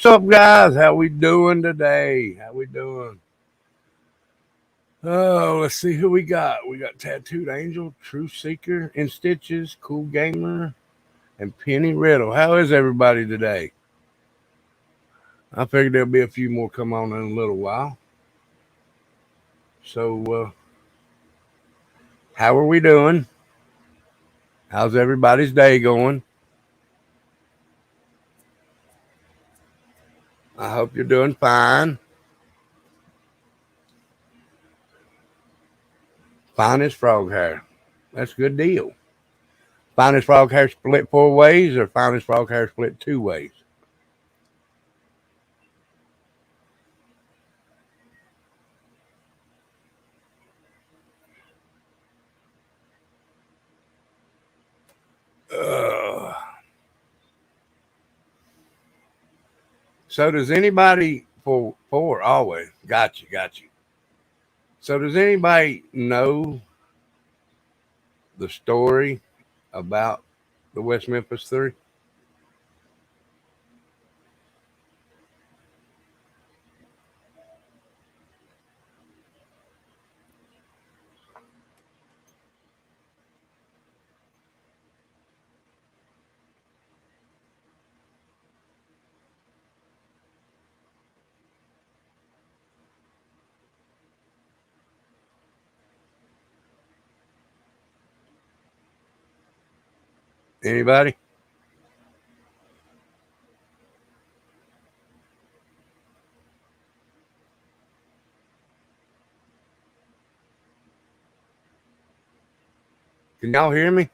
up, guys? How we doing today? How we doing? Oh, let's see who we got. We got Tattooed Angel, Truth Seeker, In Stitches, Cool Gamer, and Penny Riddle. How is everybody today? I figured there'll be a few more come on in a little while. So, how are we doing? How's everybody's day going? I hope you're doing fine. Finest frog hair. That's a good deal. Finest frog hair split 4 ways or finest frog hair split 2 ways? So does anybody for always got you. So does anybody know the story about the West Memphis Three? Anybody? Can y'all hear me?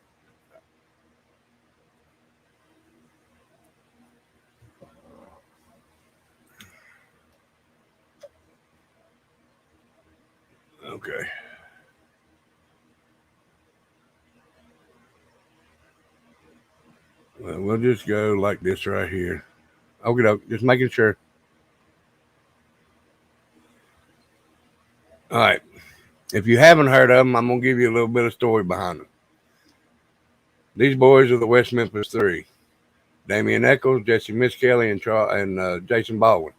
Okay. Well, we'll just go like this right here. Okay, just making sure. All right. If you haven't heard of them, I'm gonna give you a little bit of story behind them. These boys are the West Memphis Three: Damian Eccles, Jesse Miskelly, and Jason Baldwin.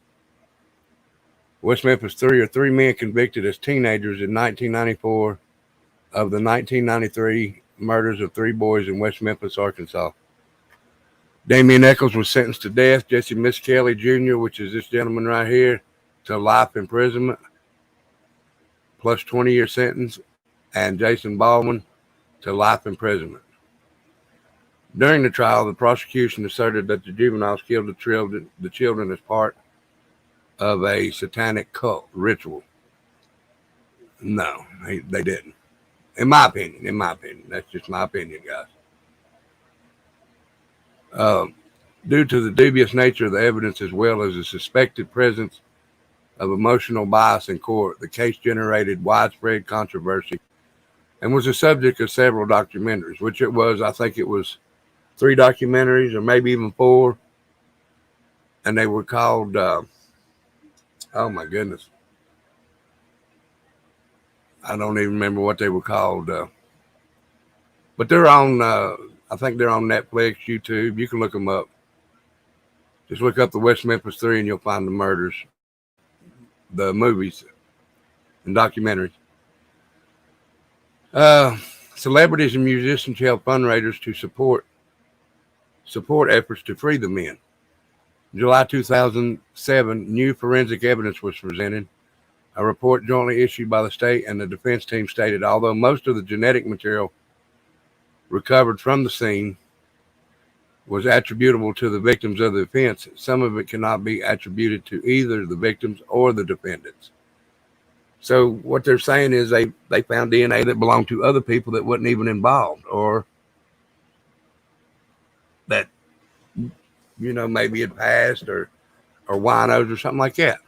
West Memphis Three are 3 men convicted as teenagers in 1994 of the 1993 murders of 3 boys in West Memphis, Arkansas. Damian Eccles was sentenced to death. Jesse Miskelly Jr., which is this gentleman right here, to life imprisonment plus 20-year sentence, and Jason Baldwin to life imprisonment. During the trial, the prosecution asserted that the juveniles killed the children as part of a satanic cult ritual. No, they didn't. In my opinion, that's just my opinion, guys. Due to the dubious nature of the evidence as well as the suspected presence of emotional bias in court, the case generated widespread controversy and was the subject of several documentaries, which it was, I think it was 3 documentaries or maybe even 4. And they were called, oh my goodness, I don't even remember what they were called. But they're on, I think they're on Netflix, YouTube. You can look them up. Just look up the West Memphis Three and you'll find the murders, the movies and documentaries. Celebrities and musicians held fundraisers to support efforts to free the men. In July 2007, new forensic evidence was presented. A report jointly issued by the state and the defense team stated, although most of the genetic material recovered from the scene was attributable to the victims of the offense, some of it cannot be attributed to either the victims or the defendants. So what they're saying is they found DNA that belonged to other people that wasn't even involved, or that, maybe had passed or winos or something like that.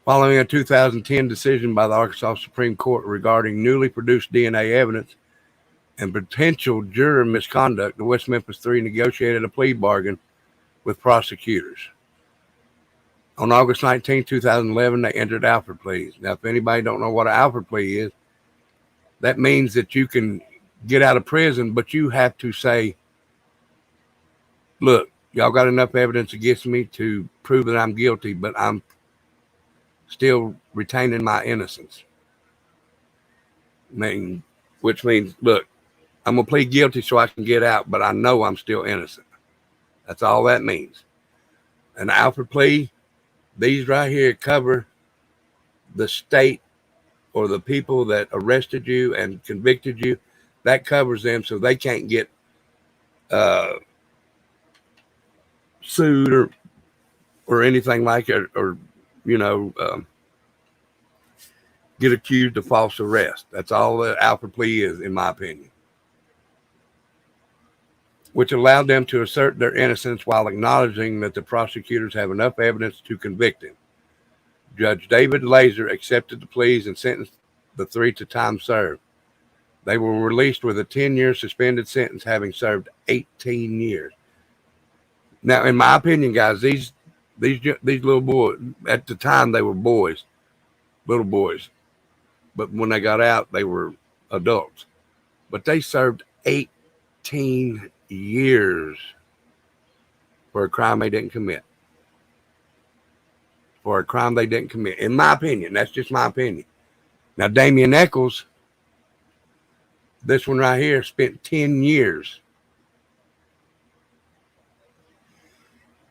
Following a 2010 decision by the Arkansas Supreme Court regarding newly produced DNA evidence and potential juror misconduct, the West Memphis Three negotiated a plea bargain with prosecutors. On August 19, 2011, they entered Alfred pleas. Now, if anybody don't know what an Alfred plea is, that means that you can get out of prison, but you have to say, look, y'all got enough evidence against me to prove that I'm guilty, but I'm still retaining my innocence. Which means, look, I'm going to plead guilty so I can get out, but I know I'm still innocent. That's all that means. An Alfred plea, these right here cover the state or the people that arrested you and convicted you. That covers them so they can't get sued or anything like it, or get accused of false arrest. That's all that Alfred plea is, in my opinion, which allowed them to assert their innocence while acknowledging that the prosecutors have enough evidence to convict him. Judge David Laser accepted the pleas and sentenced the three to time served. They were released with a 10-year suspended sentence, having served 18 years. Now, in my opinion, guys, these little boys, at the time they were boys, little boys, but when they got out, they were adults. But they served 18 years for a crime they didn't commit. For a crime they didn't commit. In my opinion, that's just my opinion. Now, Damian Echols, this one right here, spent 10 years.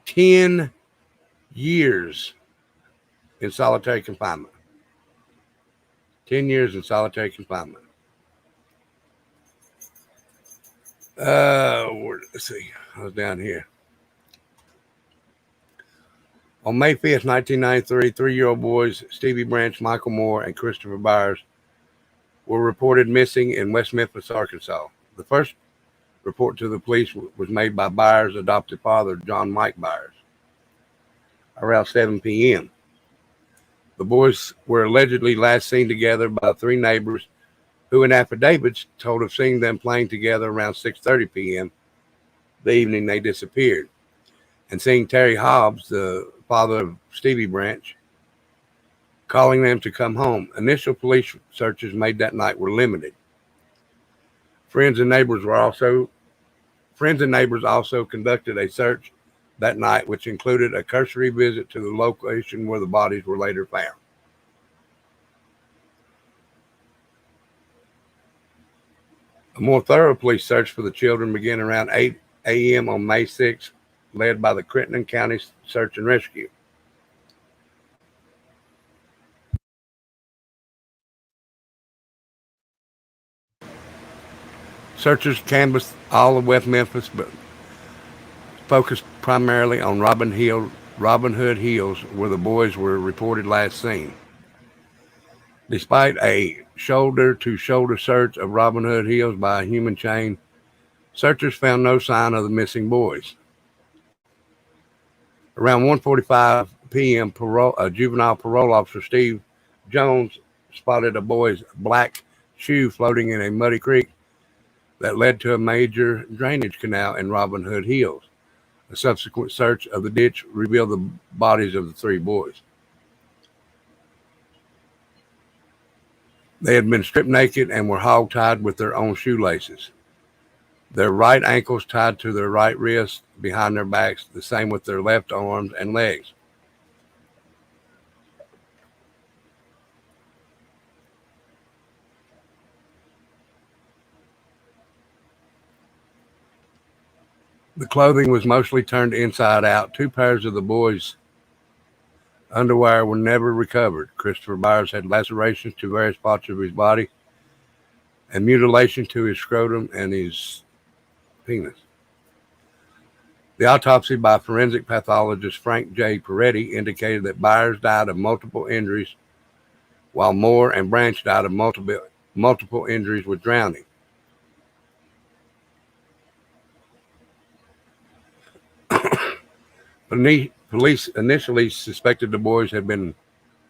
10 years in solitary confinement. 10 years in solitary confinement. Let's see. I was down here. On May 5th, 1993, three-year-old boys Stevie Branch, Michael Moore, and Christopher Byers were reported missing in West Memphis, Arkansas. The first report to the police was made by Byers' adopted father, John Mike Byers, around 7 p.m. The boys were allegedly last seen together by three neighbors who, in affidavits, told of seeing them playing together around 6:30 p.m. the evening they disappeared, and seeing Terry Hobbs, the father of Stevie Branch, calling them to come home. Initial police searches made that night were limited. Friends and neighbors also conducted a search that night, which included a cursory visit to the location where the bodies were later found. A more thorough police search for the children began around 8 a.m. on May 6th, led by the Crittenden County Search and Rescue. Searchers canvassed all of West Memphis, but focused primarily on Robin Hood Hills, where the boys were reported last seen. Despite a shoulder-to-shoulder search of Robin Hood Hills by a human chain, searchers found no sign of the missing boys. Around 1:45 p.m., juvenile parole officer Steve Jones spotted a boy's black shoe floating in a muddy creek that led to a major drainage canal in Robin Hood Hills. A subsequent search of the ditch revealed the bodies of the three boys. They had been stripped naked and were hog-tied with their own shoelaces. Their right ankles tied to their right wrists behind their backs, the same with their left arms and legs. The clothing was mostly turned inside out. Two pairs of the boys' underwear were never recovered. Christopher Byers had lacerations to various parts of his body and mutilation to his scrotum and his penis. The autopsy by forensic pathologist Frank J. Peretti indicated that Byers died of multiple injuries, while Moore and Branch died of multiple injuries with drowning. Police initially suspected the boys had been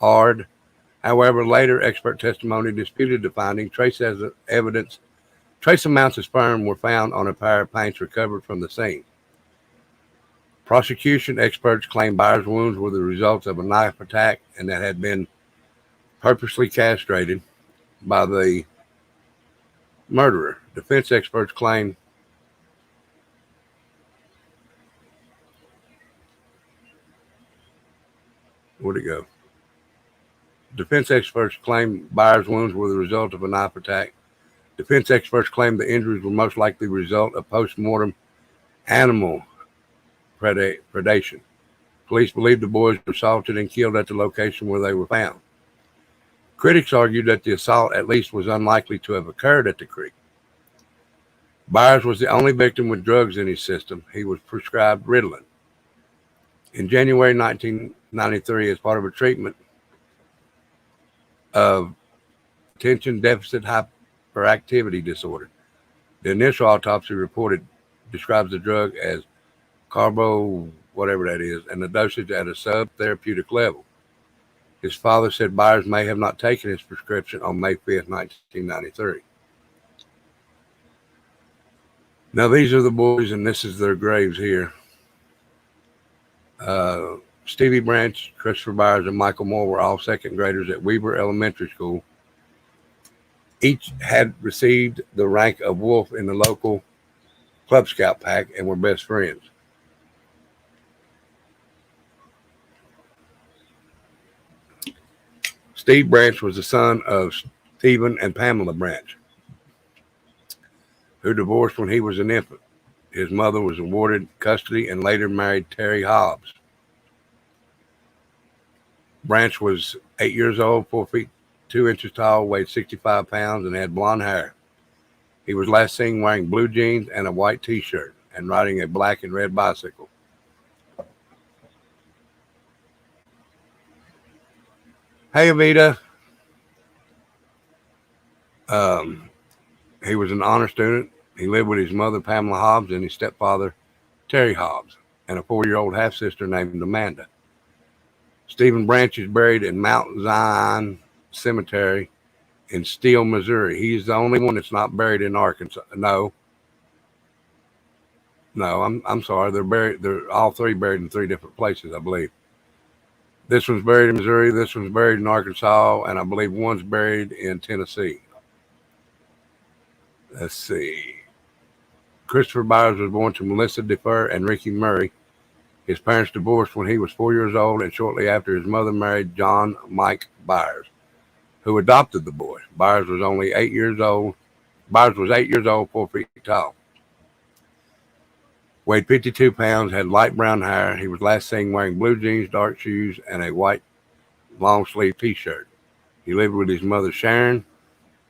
AR'd. However, later expert testimony disputed the finding. Trace amounts of sperm were found on a pair of paints recovered from the scene. Prosecution experts claimed Byers' wounds were the result of a knife attack and that had been purposely castrated by the murderer. Defense experts claimed Where'd it go? Defense experts claimed Byers' wounds were the result of a knife attack. Defense experts claimed the injuries were most likely the result of post-mortem animal predation. Police believe the boys were assaulted and killed at the location where they were found. Critics argued that the assault at least was unlikely to have occurred at the creek. Byers was the only victim with drugs in his system. He was prescribed Ritalin. In January 1993, as part of a treatment of attention deficit hyperactivity disorder, the initial autopsy reported describes the drug as carbo, whatever that is, and the dosage at a sub-therapeutic level. His father said Byers may have not taken his prescription on May 5th, 1993. Now, these are the boys, and this is their graves here. Stevie Branch, Christopher Byers, and Michael Moore were all second graders at Weber Elementary School. Each had received the rank of wolf in the local Club Scout pack and were best friends. Steve Branch was the son of Stephen and Pamela Branch, who divorced when he was an infant. His mother was awarded custody and later married Terry Hobbs. Branch was 8 years old, 4 feet 2 inches tall, weighed 65 pounds, and had blonde hair. He was last seen wearing blue jeans and a white t-shirt and riding a black and red bicycle. Hey, Avita. He was an honor student. He lived with his mother, Pamela Hobbs, and his stepfather, Terry Hobbs, and a 4-year-old half-sister named Amanda. Stephen Branch is buried in Mount Zion Cemetery in Steele, Missouri. He's the only one that's not buried in Arkansas. No, I'm sorry. They're all three buried in 3 different places, I believe. This one's buried in Missouri, this one's buried in Arkansas, and I believe one's buried in Tennessee. Let's see. Christopher Byers was born to Melissa Defer and Ricky Murray. His parents divorced when he was 4 years old, and shortly after his mother married John Mike Byers, who adopted the boy. Byers was 8 years old, 4 feet tall. Weighed 52 pounds, had light brown hair. He was last seen wearing blue jeans, dark shoes, and a white long-sleeve t-shirt. He lived with his mother, Sharon,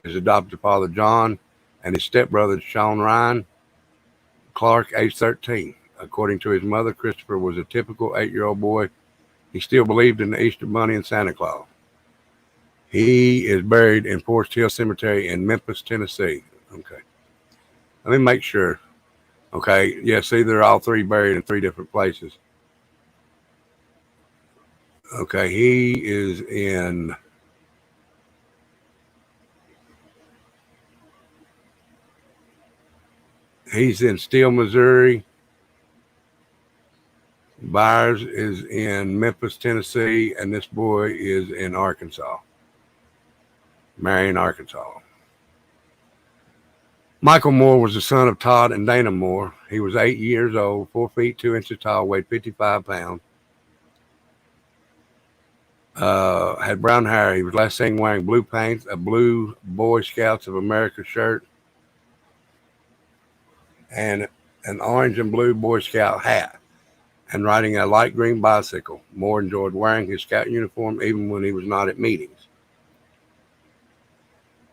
his adopted father, John, and his stepbrother, Sean Ryan Clark, age 13. According to his mother, Christopher was a typical 8-year-old boy. He still believed in the Easter Bunny and Santa Claus. He is buried in Forest Hill Cemetery in Memphis, Tennessee. Okay. Let me make sure. Okay. Yeah, see, they're all 3 buried in 3 different places. Okay. He's in Steele, Missouri. Byers is in Memphis, Tennessee, and this boy is in Arkansas. Marion, Arkansas. Michael Moore was the son of Todd and Dana Moore. He was 8 years old, 4 feet 2 inches tall, weighed 55 pounds. Had brown hair. He was last seen wearing blue pants, a blue Boy Scouts of America shirt, and an orange and blue Boy Scout hat, and riding a light green bicycle. Moore enjoyed wearing his scout uniform even when he was not at meetings.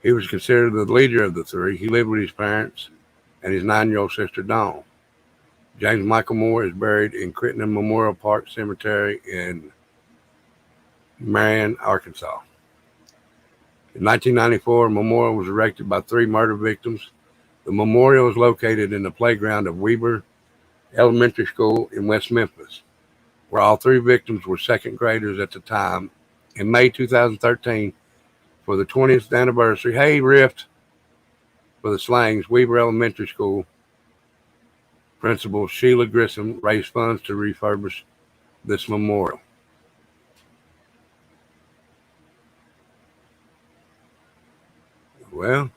He was considered the leader of the 3. He lived with his parents and his 9-year-old sister, Dawn. James Michael Moore is buried in Crittenden Memorial Park Cemetery in Marion, Arkansas. In 1994, a memorial was erected by 3 murder victims. The memorial is located in the playground of Weber Elementary School in West Memphis, where all 3 victims were second graders at the time. In May 2013, for the 20th anniversary, hey, Rift, for the Slangs, Weber Elementary School Principal Sheila Grissom raised funds to refurbish this memorial. Well,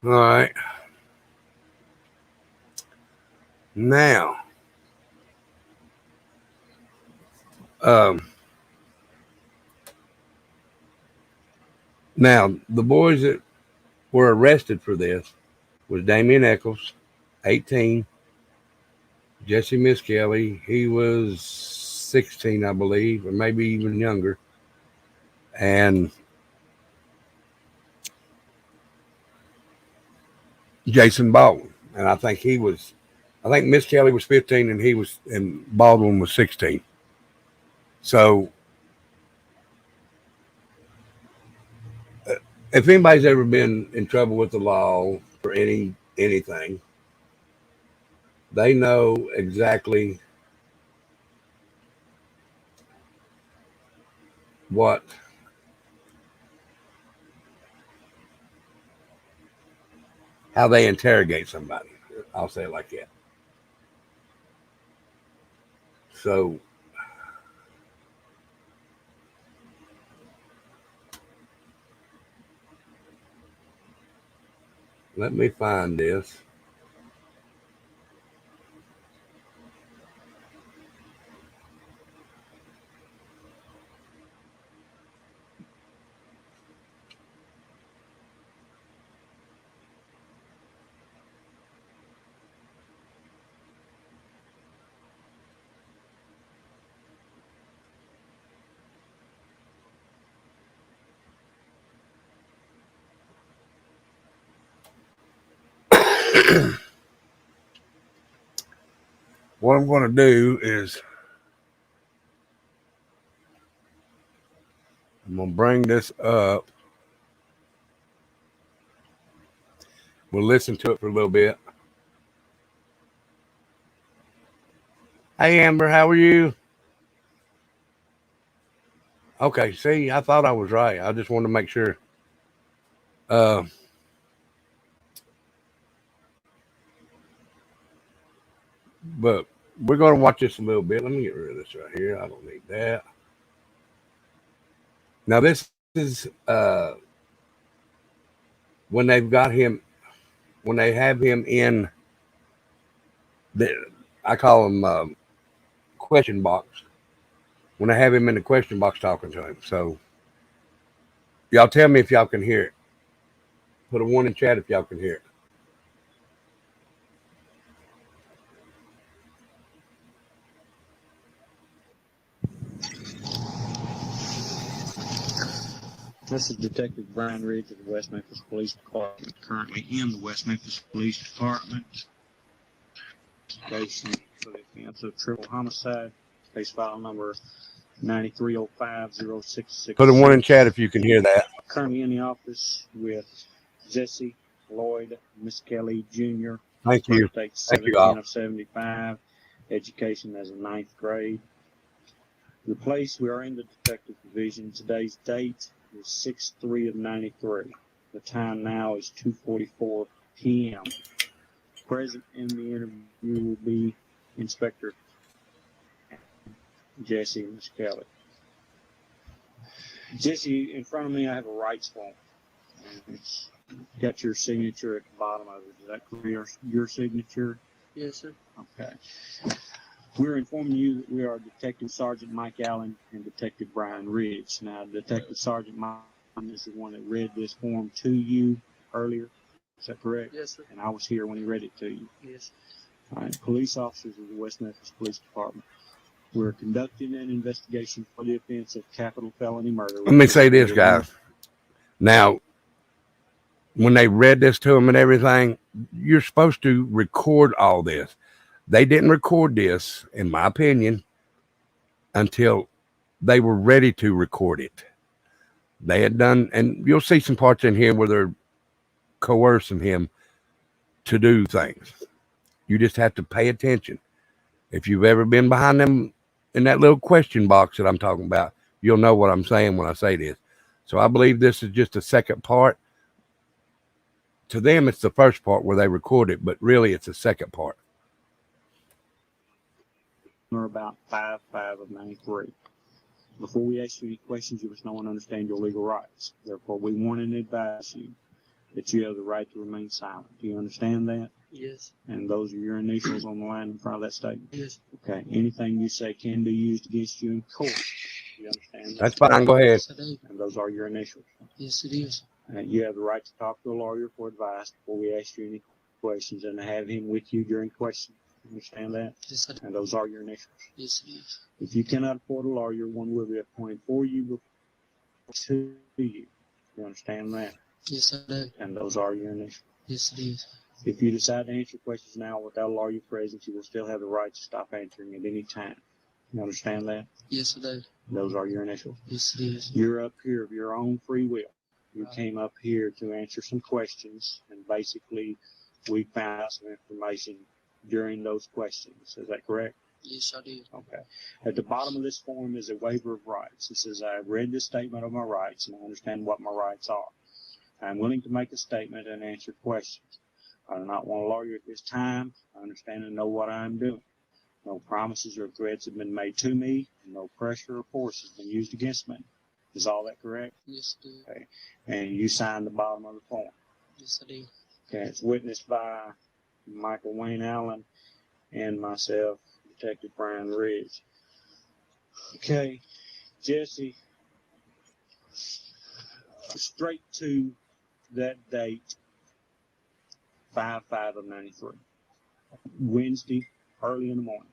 All right. Now, um, the boys that were arrested for this was Damian Eccles, 18. Jesse Miskelly, he was 16, I believe, or maybe even younger. And Jason Baldwin. And I think Miskelly was 15 and Baldwin was 16. So if anybody's ever been in trouble with the law for anything, they know exactly what how they interrogate somebody. I'll say it like that. So let me find this. What I'm going to do is I'm going to bring this up. We'll listen to it for a little bit. Hey, Amber, how are you? Okay, see, I thought I was right. I just wanted to make sure. But we're going to watch this a little bit. Let me get rid of this right here. I don't need that. Now, this is when they've got him, when they have him in the, I call him question box. When I have him in the question box talking to him. So, y'all tell me if y'all can hear it. Put a 1 in chat if y'all can hear it. This is Detective Brian Ridge of the West Memphis Police Department, currently in the West Memphis Police Department. Case for the offense of triple homicide. Case file number 93050666. Put a 1 in chat if you can hear that. Currently in the office with Jesse Lloyd Miskelly Jr. Thank you. Date Thank you all. 17/of/75. Education as a 9th grade. The place we are in the detective division. Today's date is 6/3/93. The time now is 2:44 p.m. Present in the interview will be Inspector Jesse Miskelly. Jesse, in front of me, I have a rights form. It's got your signature at the bottom of it. Is that clear? Your signature? Yes, sir. Okay. We're informing you that we are Detective Sergeant Mike Allen and Detective Brian Ridge. Now, Detective Sergeant Mike is the one that read this form to you earlier. Is that correct? Yes, sir. And I was here when he read it to you. Yes. All right. Police officers of the West Memphis Police Department. We're conducting an investigation for the offense of capital felony murder. Let me say this, guys. Now, when they read this to them and everything, you're supposed to record all this. They didn't record this, in my opinion, until they were ready to record it. They had done, and you'll see some parts in here where they're coercing him to do things. You just have to pay attention. If you've ever been behind them in that little question box that I'm talking about, you'll know what I'm saying when I say this. So I believe this is just a second part. To them, it's the first part where they record it, but really it's the second part. Or about 5/5/93. Before we ask you any questions, you must know and understand your legal rights. Therefore, we want and advise you that you have the right to remain silent. Do you understand that? Yes. And those are your initials on the line in front of that statement? Yes. Okay. Anything you say can be used against you in court. Do you understand that? That's fine. Go ahead. Yes, I do. And those are your initials. Yes, it is. You have the right to talk to a lawyer for advice before we ask you any questions and to have him with you during questions. You understand that? Yes, I do. And those are your initials. Yes, it is. If you cannot afford a lawyer, one will be appointed for you to you. You understand that? Yes, I do. And those are your initials. Yes, it is. If you decide to answer questions now without a lawyer present, you will still have the right to stop answering at any time. You understand that? Yes, I do. Those are your initials. Yes, it is. You're up here of your own free will. You Right. came up here to answer some questions, and basically we found out some information during those questions. Is that correct? Yes, I do. Okay. At the bottom of this form is a waiver of rights. It says, I have read this statement of my rights and I understand what my rights are. I am willing to make a statement and answer questions. I do not want a lawyer at this time. I understand and know what I am doing. No promises or threats have been made to me, and no pressure or force has been used against me. Is all that correct? Yes, I do. Okay. And you signed the bottom of the form. Yes, I do. Okay. It's witnessed by Michael Wayne Allen and myself, Detective Brian Ridge. Okay. Jesse, straight to that date, 5/5 of 93. Wednesday, early in the morning.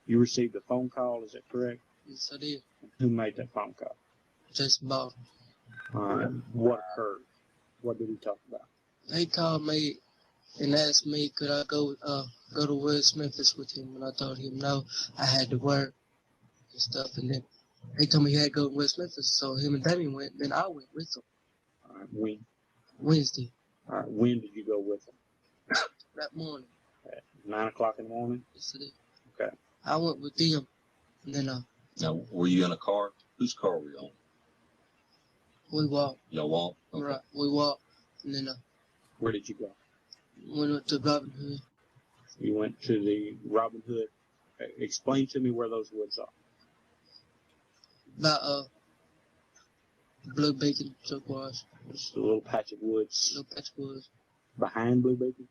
You received a phone call, is that correct? Yes, I did. Who made that phone call? Jason Baldwin. What occurred? What did he talk about? He called me and asked me could I go to West Memphis with him, and I told him no, I had to work and stuff. And then he told me he had to go to West Memphis, so him and Damien went. Then I went with him. All right, when? Wednesday. All right, when did you go with him? That morning. At 9 o'clock in the morning? Yes, I did. Okay. I went with them, and then Now, were you in a car? Whose car were you on? we walked. Y'all walked? Right, we walked, and then Where did you go? we went to Robin Hood. You went to the Robin Hood. Explain to me where those woods are. About Blue Beacon Turquoise, It's a little patch of woods little patch of woods behind Blue Beacon.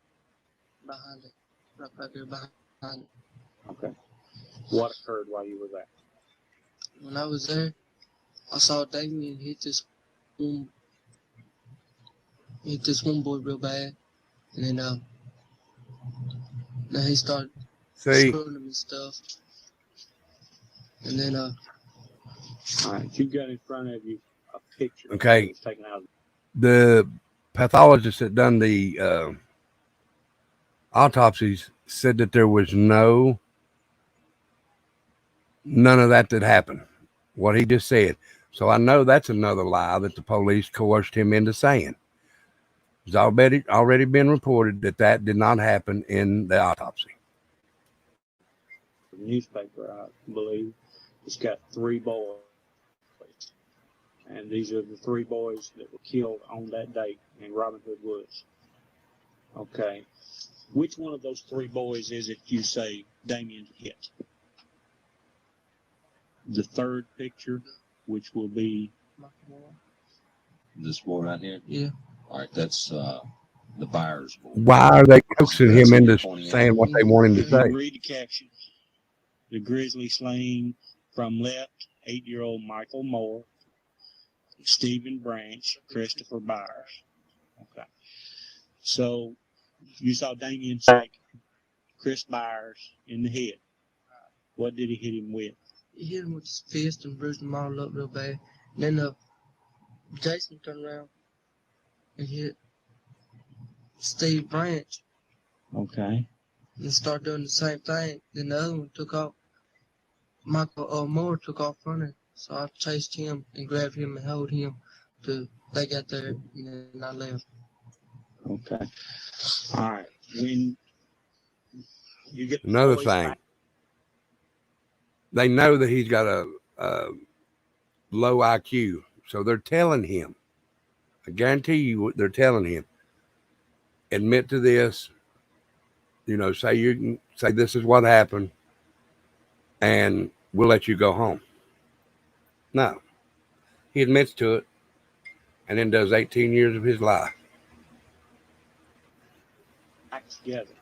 behind it, right back there behind it. Okay. What occurred while you were there? When I was there, I saw Damien hit this one boy real bad, and then he started See, screwing him and stuff, and then All right. You've got in front of you a picture. Okay. That was taken out of the pathologist that done the autopsies said that there was none of that happened. What he just said. So I know that's another lie that the police coerced him into saying. It's already been reported that did not happen in the autopsy. the newspaper, I believe. It's got 3 boys. And these are the 3 boys that were killed on that date in Robin Hood Woods. Okay. Which one of those 3 boys is it you say Damien hit? The third picture, which will be This boy right here? yeah. All right, that's the buyer's boy. Why are they coaxing That's him what into you're pointing saying at. what they want him to you say? read the caption. The grisly slaying from left, 8-year-old Michael Moore, Stephen Branch, Christopher Byers. Okay. So you saw Damien take Chris Byers in the head. What did he hit him with? He hit him with his fist and bruised him all up real bad. And then Jason turned around and hit Steve Branch Okay. and started doing the same thing. Then the other one took off. Michael Moore took off running. So I chased him and grabbed him and held him till they got there, and then I left. Okay. All right. When you get the Another boys thing, back- they know that he's got a low IQ, so they're telling him. I guarantee you, they're telling him, admit to this. Say this is what happened, and we'll let you go home. No, he admits to it, and then does 18 years of his life. together.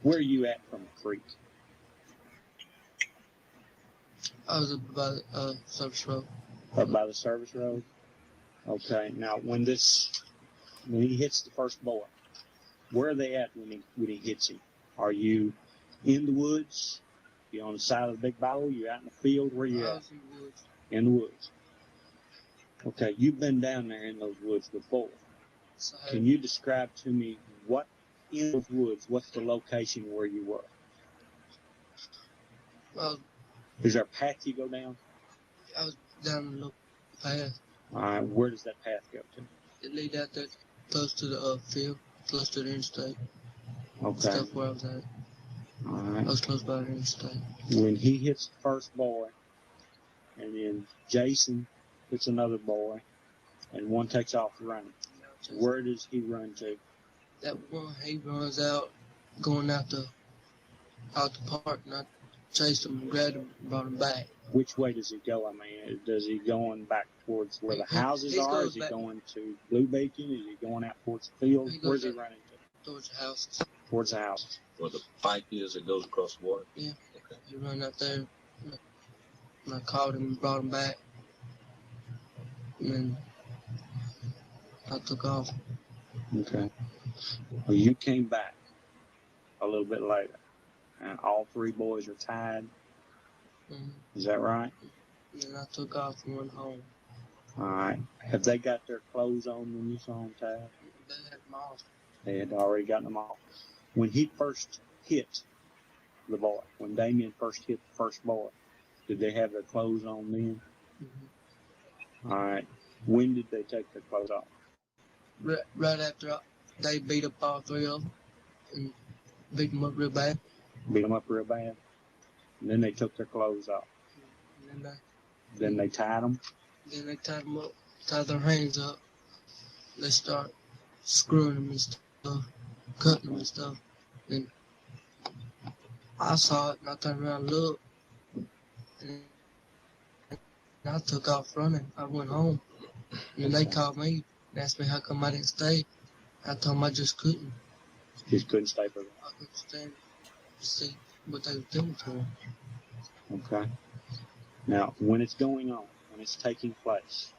Where are you at from the creek? I was up by the service road. Up by the service road? Okay. Now, when he hits the first boy, where are they at when he hits him? Are you in the woods? You on the side of the big bowl? You out in the field? Where you I at? was in the woods. In the woods. Okay, you've been down there in those woods before. So Can you describe to me what in those woods, what's the location where you were? Well, Is there a path you go down? I was down the little path. All right, where does that path go to? It lead out there close to the field, close to the interstate. Okay. Stuff where I was at. All I right. was close by the interstate. When he hits the first boy, and then Jason hits another boy, and one takes off running, where does he run to? That one, he runs out, going out the park, and I chased him and grabbed him and brought him back. Which way does he go? I mean, does he going back towards where the houses are? Is he going to Blue Beacon? Is he going out towards the field? Where's he running to? Towards the houses. Towards the houses. Where the pipe is that goes across the water? Yeah. Okay. He ran out there, and I called him and brought him back. And then I took off. Okay. Well, you came back a little bit later, and all three boys are tied. Mm-hmm. Is that right? And then I took off and went home. All right. Have they got their clothes on when you saw them tied? They had them off. They had already gotten them off. When he first hit the boy, when Damien first hit the first boy, did they have their clothes on then? Mm-hmm. All right. When did they take their clothes off? Right after they beat up all three of them and beat them up real bad. Beat them up real bad. And then they took their clothes off. And Then they tied them. then they tied them up, tied their hands up. They start screwing them and stuff, cutting them and stuff. And I saw it and I turned around and looked. And I took off running. I went home. And then they called me and asked me how come I didn't stay. I told them I just couldn't. Just couldn't stay for them. I couldn't stand to see what they were doing to him. Okay. Now, when it's going on, when it's taking place,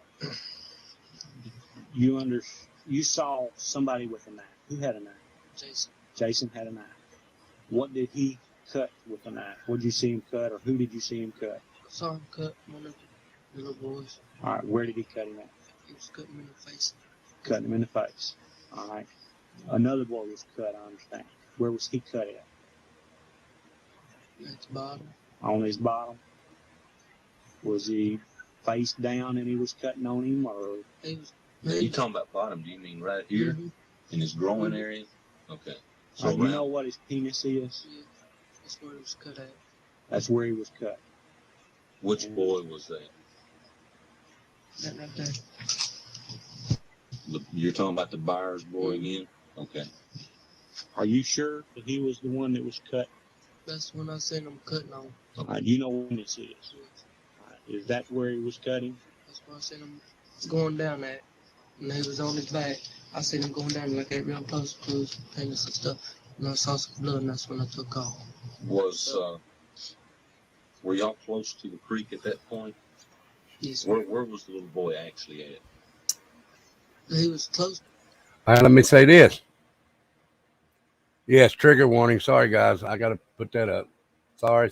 you saw somebody with a knife. Who had a knife? Jason. Jason had a knife. What did he cut with the knife? What did you see him cut, or who did you see him cut? I saw him cut one of the little boys. All right. Where did he cut him at? He was cutting him in the face. Cut him in the face. All right. Another boy was cut, I understand. Where was he cut at? At the bottom. On his bottom? Was he face down and he was cutting on him, or? He was. Now, you talking about bottom? Do you mean right here Mhm. in his growing area? Okay. So You know what his penis is? Yeah, that's where he was cut at. That's where he was cut. which boy was that? That right there. You're talking about the Byers boy again? Okay. Are you sure that he was the one that was cut? That's when I seen him cutting on. You know when this is. Yes. Is that where he was cutting? That's where I seen him going down at. And he was on his back. I seen him going down like that real close to his penis and stuff. And I saw some blood and that's when I took off. Were y'all close to the creek at that point? Yes, Where was the little boy actually at? he was close. All right, let me say this. Yes, trigger warning. Sorry, guys. I got to put that up. Sorry.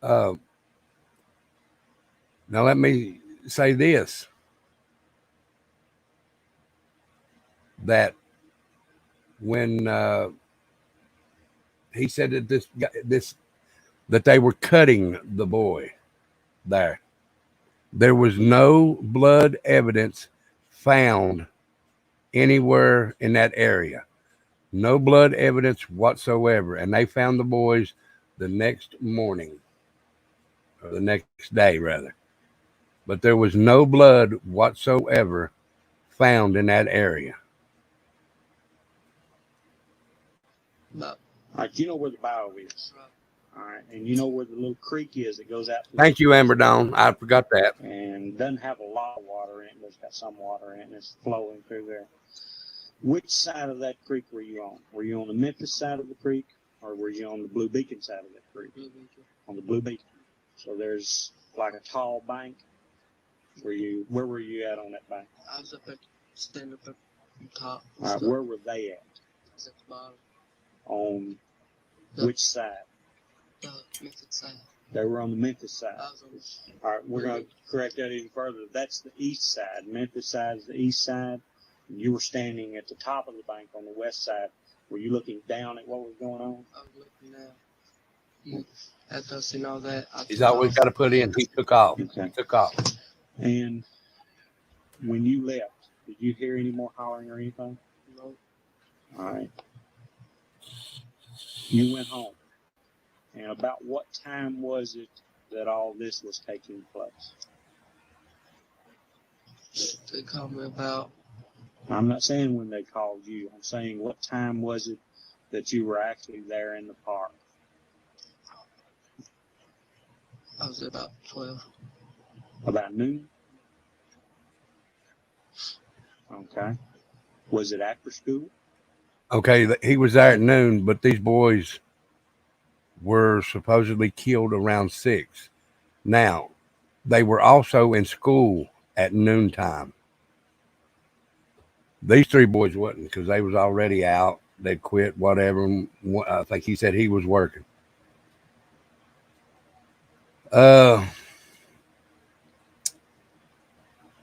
Now, let me say this. That when he said that that they were cutting the boy there was no blood evidence found anywhere in that area. No blood evidence whatsoever. And they found the boys the next morning, or the next day, rather. But there was no blood whatsoever found in that area. About All right, you know where the bow is. All right, and you know where the little creek is that goes out. Thank you, Amber Dawn. I forgot that. And doesn't have a lot of water in it, but it's got some water in it, and it's flowing through there. Which side of that creek were you on? Were you on the Memphis side of the creek, or were you on the Blue Beacon side of that creek? Blue Beacon. On the Blue Beacon. So there's like a tall bank. Where were you at on that bank? I was standing up at the top. All right, where were they at? I was at the bottom. On which side? The Memphis side. They were on the Memphis side. I was on the, All right, we're going to correct that even further. That's the east side. Memphis side is the east side. You were standing at the top of the bank on the west side. Were you looking down at what was going on? I was looking down. After I seen all that, He's always got to put in. He took off. Okay. He took off. And when you left, did you hear any more hollering or anything? No. All right. You went home. And about what time was it that all this was taking place? They called me about, I'm not saying when they called you. I'm saying what time was it that you were actually there in the park? I was at about 12. About noon? Okay. Was it after school? Okay, he was there at noon, but these boys were supposedly killed around 6. Now, they were also in school at noontime. These 3 boys wasn't, because they was already out. They'd quit, whatever. I think he said he was working.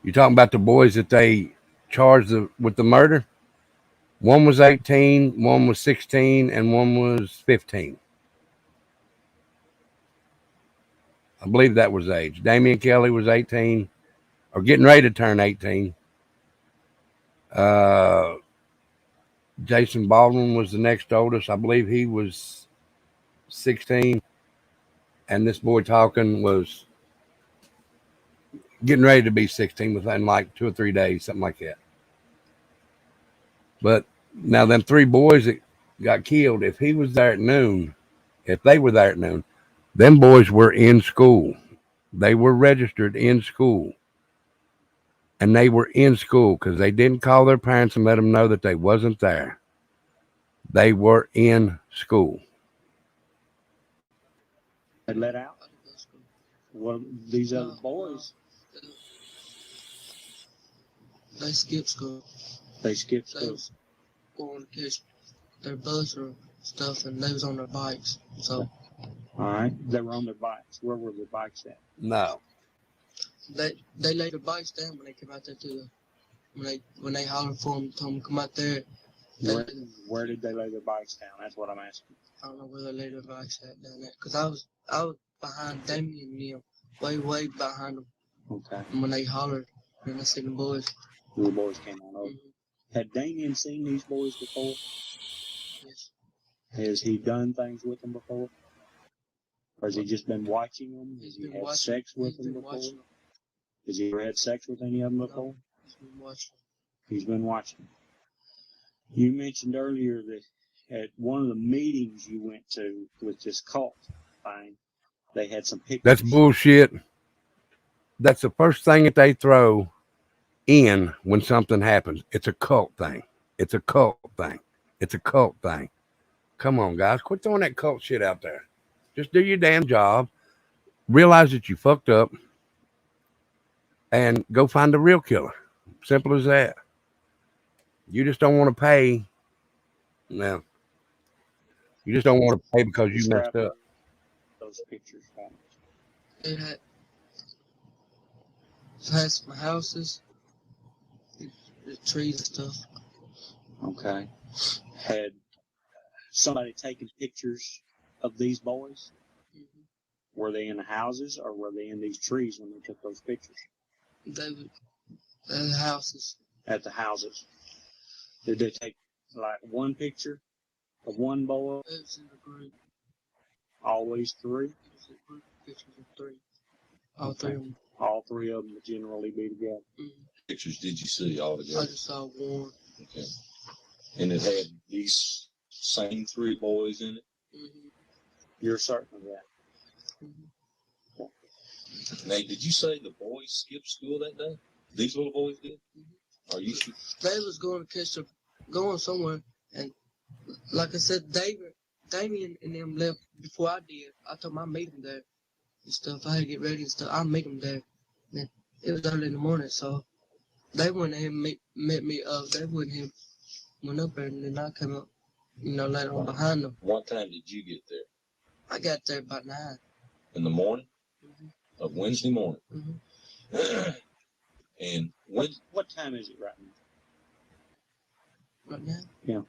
You talking about the boys that they charged with the murder? One was 18, one was 16, and one was 15. I believe that was age. Damian Kelly was 18, or getting ready to turn 18. Jason Baldwin was the next oldest. I believe he was 16. And this boy talking was getting ready to be 16 within like 2 or 3 days, something like that. But now them 3 boys that got killed, if he was there at noon, if they were there at noon, them boys were in school. They were registered in school. And they were in school because they didn't call their parents and let them know that they wasn't there. They were in school. They let out? I didn't go to school. Well, these other boys, They skipped school. they skipped They school. was going to catch their bus or stuff, and they was on their bikes. So All right. They were on their bikes. Where were their bikes at? No. they laid their bikes down when they came out there to the, when they hollered for them, told them to come out there. Where did they lay their bikes down? That's what I'm asking. I don't know where they laid their bikes at down there, cause I was behind Damien and them, way behind them. Okay. And when they hollered, and I seen the boys. The boys came on over. Had Damien seen these boys before? Yes. Has he done things with them before? Or has he just been watching them? Has he had sex with them before? Has he ever had sex with any of them before? He's been watching. He's been watching. You mentioned earlier that at one of the meetings you went to with this cult thing, they had some pictures. That's bullshit. That's the first thing that they throw in when something happens. It's a cult thing. It's a cult thing. It's a cult thing. Come on, guys. Quit throwing that cult shit out there. Just do your damn job. Realize that you fucked up. And go find the real killer. Simple as that. You just don't want to pay. No. You just don't want to pay because you messed up. Those pictures. It had some houses, the trees and stuff. Okay. Had somebody taken pictures of these boys? Mm-hmm. Were they in the houses or were they in these trees when they took those pictures? They were at the houses. At the houses. Did they take like one picture of one boy? It was in a group. Always 3? It was a group of pictures of 3. All 3 of them. All 3 of them would generally be together. Mm-hmm. Pictures did you see all I together? just saw one. Okay. And it had these same 3 boys in it? Mm-hmm. You're certain of that? Mm-hmm. Now, did you say the boys skipped school that day? These little boys did? Are you sure? They was going to catch going somewhere, and like I said, Damien and them left before I did. I told them I'd meet them there and stuff. I had to get ready and stuff. I'd meet them there. And it was early in the morning, so they went ahead and met me. They went ahead and went up there, and then I came up, later on behind them. What time did you get there? I got there about 9. In the morning? Mm-hmm. Of Wednesday morning? Mm-hmm. And what time is it right now? Right now? Yeah.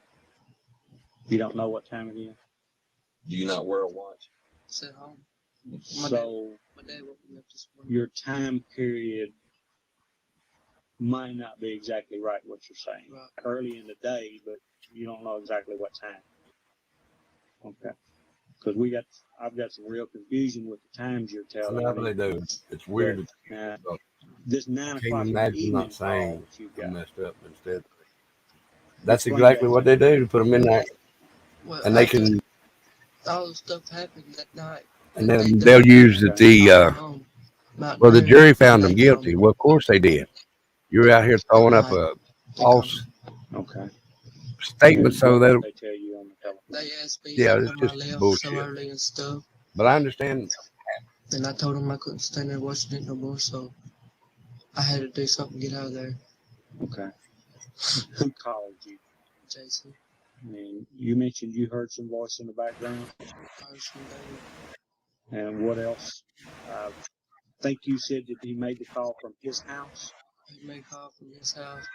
You don't know what time it is? do you not wear a watch? It's at home. So My dad woke me up this morning. your time period might not be exactly right what you're saying. Right. Early in the day, but you don't know exactly what time. Okay. Because I've got some real confusion with the times you're telling Whatever me. they do, it's weird. This 9 I o'clock can't in the imagine evening not saying call that you've I got. messed up instead. That's Explain exactly that what to they me. do. Put them in there, Well, and they can, all the stuff happened that night. and then they'll use well, the jury found them guilty. Well, of course they did. You're out here throwing up a false Okay. statement, so What that did they tell you on the telephone? They asked me yeah, how it's come I just left so bullshit. early and stuff. But I understand. And I told them I couldn't stand there watching it no more, so I had to do something to get out of there. Okay. Who called you? Jason. And you mentioned you heard some voice in the background. And what else? I think you said that he made the call from his house. He made a call from his house,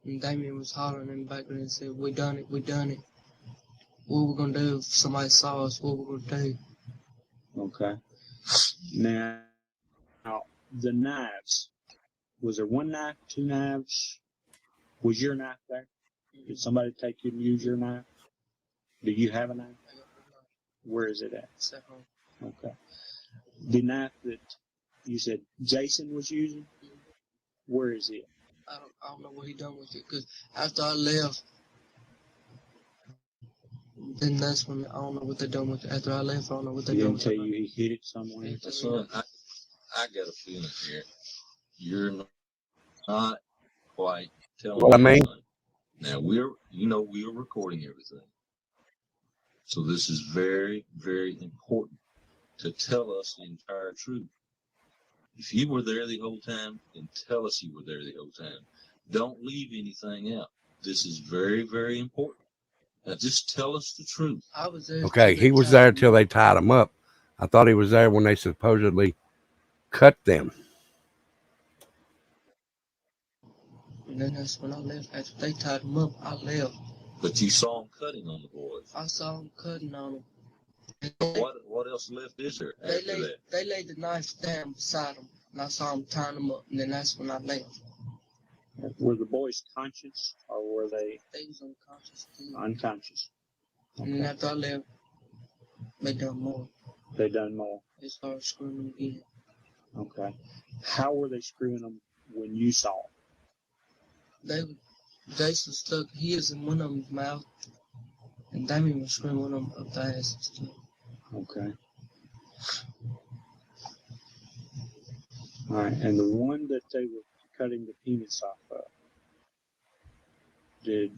and Damien was hollering in the background and said, "We done it, we done it. What we gonna do if somebody saw us? What we gonna do?" Okay. Now, the knives. Was there one knife, 2 knives? Was your knife there? Did somebody take you and use your knife? Do you have a knife? Where is it at? It's at home. Okay. The knife that you said Jason was using, where is it? I don't know what he done with it, because after I left, then that's when I don't know what they done with it. After I left, I don't know what they He done didn't with tell it. you he hid it somewhere? Son, I got a feeling here. You're not quite telling Well, I mean, me. Now we're recording everything. So this is very, very important to tell us the entire truth. If you were there the whole time, then tell us you were there the whole time. Don't leave anything out. This is very, very important. Now just tell us the truth. I was there. okay, he was there till they tied him up. I thought he was there when they supposedly cut them. And then that's when I left. After they tied him up, I left. But you saw him cutting on the boys. I saw him cutting on them. What else left is there after that? They laid the knife down beside him, and I saw him tying them up, and then that's when I left. Were the boys conscious, or were they They was unconscious. unconscious? And then after I left, they done more. They done more. They started screwing them again. Okay. How were they screwing them when you saw them? Jason stuck his in one of them's mouth, and Damien was screwing one of them up the ass and stuff. Okay. All right. And the one that they were cutting the penis off of, did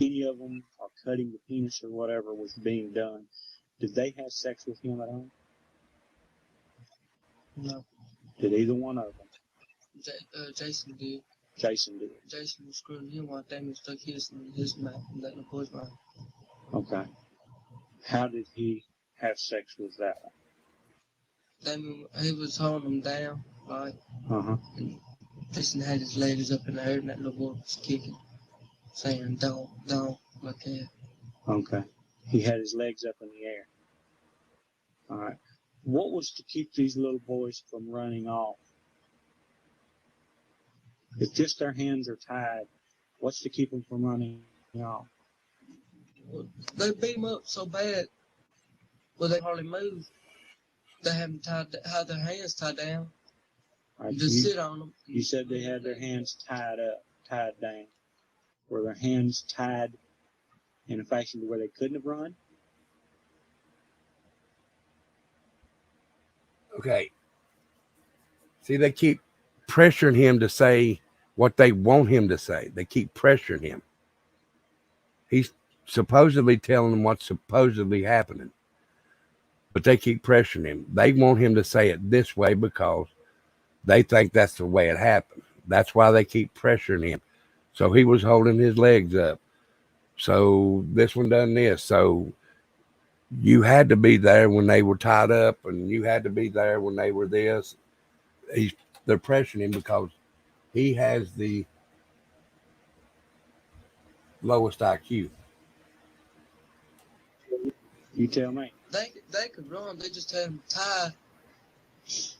any of them, or cutting the penis or whatever was being done, did they have sex with him at home? No. Did either one of them? Jason did. Jason did. Jason was screwing him while Damien stuck his in his mouth and letting the boy's mouth. Okay. How did he have sex with that one? Damien, he was holding him down, right? Uh-huh. And Jason had his legs up in the air, and that little boy was kicking, saying, don't, like that. Okay. He had his legs up in the air. All right. What was to keep these little boys from running off? If just their hands are tied, what's to keep them from running off? Well, they beat him up so bad, well, they hardly move. They had their hands tied down. Right. You just sit on them. You said they had their hands tied down. Were their hands tied in a fashion to where they couldn't have run? Okay. See, they keep pressuring him to say what they want him to say. They keep pressuring him. He's supposedly telling them what's supposedly happening, but they keep pressuring him. They want him to say it this way because they think that's the way it happened. That's why they keep pressuring him. So he was holding his legs up. So this one done this. So you had to be there when they were tied up, and you had to be there when they were this. They're pressuring him because he has the lowest IQ. You tell me. They could run. They just had them tied.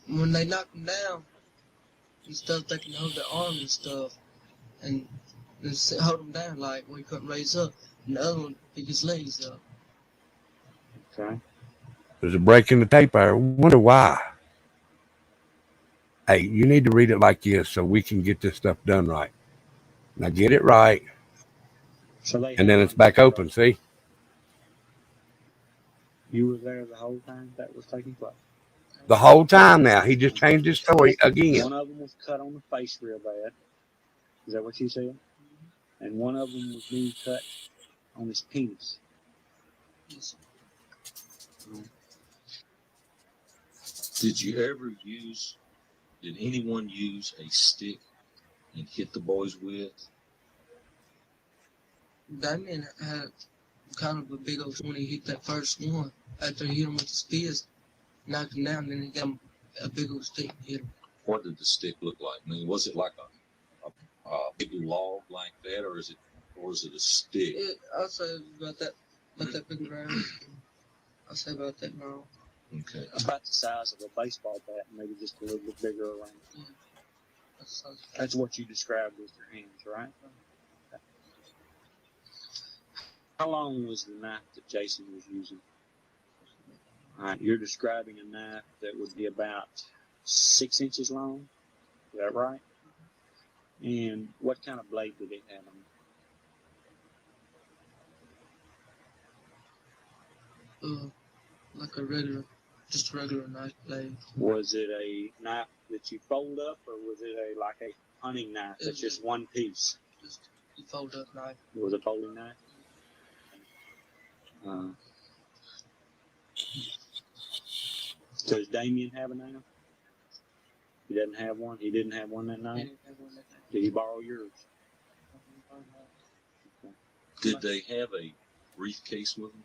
When they knock them down and stuff, they can hold their arms and stuff and hold them down like where he couldn't raise up. And the other one pick his legs up. Okay. There's a break in the tape. I wonder why. Hey, you need to read it like this so we can get this stuff done right. Now get it right, So they and then it's back open. See? You were there the whole time that was taking place. The whole time now. He just changed his story again. One of them was cut on the face real bad. Is that what you said? And one of them was being cut on his penis. Yes. Did anyone use a stick and hit the boys with? Damien had kind of a big old when he hit that first one. After he hit him with his fist, knocked him down, then he got him a big old stick and hit him. What did the stick look like? I mean, was it like a big log like that, or is it a stick? I'll say about that big around. I'll say about that now. Okay. About the size of a baseball bat, maybe just a little bit bigger around. Yeah. That's what you described with your hands, right? Okay. How long was the knife that Jason was using? All right, you're describing a knife that would be about 6 inches long. Is that right? And what kind of blade did it have on it? Like just a regular knife blade. Was it a knife that you fold up, or was it like a hunting knife that's just one piece? Just a fold up knife. It was a folding knife. Does Damien have a knife? He doesn't have one. He didn't have one that night. Did he borrow yours? Okay. Did they have a briefcase with them?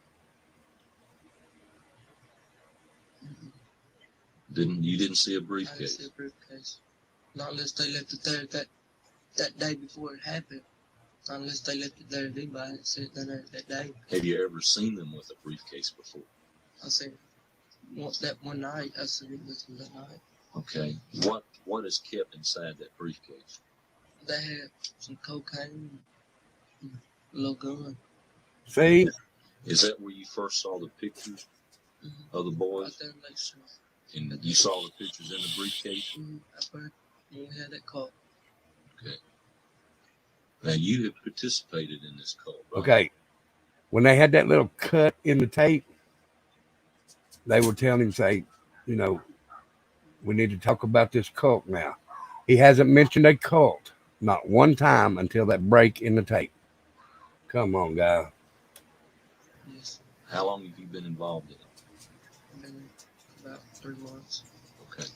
You didn't see a briefcase? I didn't see a briefcase. Not unless they left it there that day before it happened. Not unless they left it there to buy it, sit there that day. Have you ever seen them with a briefcase before? I said that one night. I said it with them that night. Okay. What is kept inside that briefcase? They had some cocaine, a little gun. See? Is that where you first saw the pictures of the boys? Right there in Lake Shore. And you saw the pictures in the briefcase? When we had that call. Okay. Now you have participated in this call, right? Okay. When they had that little cut in the tape, they were telling him, say, we need to talk about this cult now. He hasn't mentioned a cult, not one time until that break in the tape. Come on, guy. Yes. How long have you been involved in it? Been about 3 months. Okay.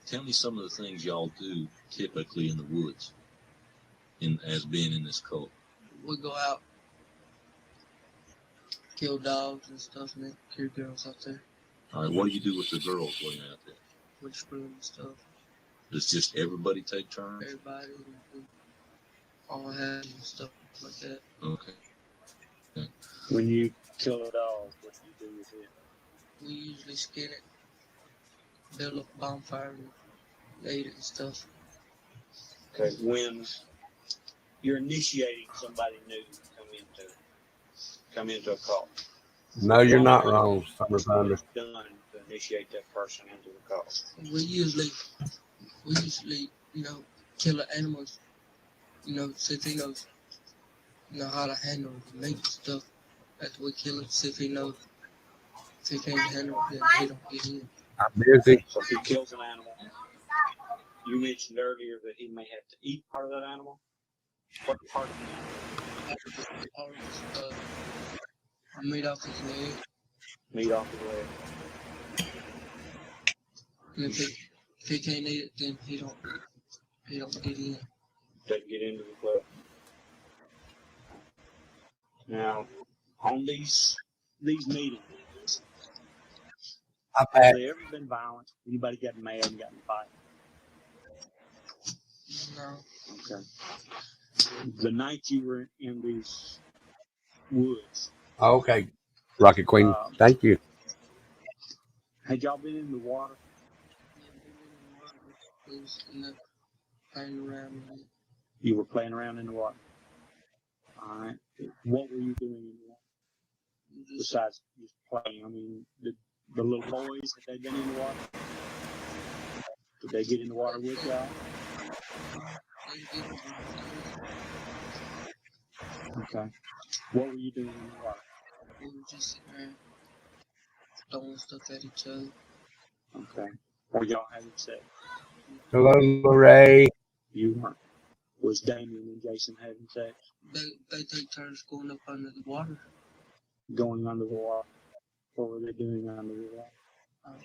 Tell me some of the things y'all do typically in the woods as being in this cult. We go out, kill dogs and stuff, and then kill girls out there. All right, what do you do with the girls when you're out there? We screw them and stuff. Does just everybody take turns? Everybody, all hands and stuff like that. Okay. When you kill a dog, what do you do with it? We usually skin it, build up a bonfire, and eat it and stuff. Okay. When you're initiating somebody new to come into a cult. No, you're not wrong, Summer Thunder. What's done to initiate that person into the cult? We usually, kill the animals, see if he knows, how to handle the meat and stuff. After we kill him, see if he knows, if he can't handle it, then he don't get in. I'm busy. So if he kills an animal, you mentioned earlier that he may have to eat part of that animal? What part of him? All of his, meat off his leg. Meat off his leg. And if he can't eat it, then he don't get in. Doesn't get into the club. Now, on these meetings, I've have had they ever been violent? Anybody got mad and got in a fight? No. Okay. The night you were in these woods, okay, Rocket Queen. Thank you. had y'all been in the water? He was in the playing around with it. You were playing around in the water. All right. What were you doing in the water Just, besides just playing? I mean, the little boys, had they been in the water? Did they get in the water with y'all? they get Okay. What were you doing in the water? we were just sitting there throwing stuff at each other. Okay. Were y'all having sex? Hello, Lorray. You weren't. Was Damien and Jason having sex? They take turns going up under the water. Going under the water? What were they doing under the water?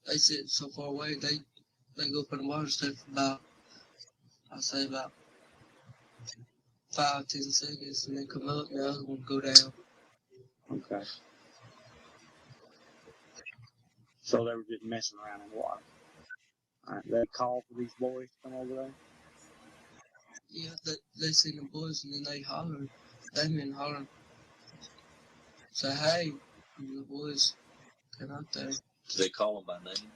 They sit so far away. They go up in the water, stay for about, I'll say about 5-10 seconds, and then come up, and the other one go down. Okay. So they were just messing around in the water. All right. They called for these boys to come over there? Yeah, they seen the boys, and then they hollered. Damien hollered, say, hey, and the boys came out there. Did they call them by name?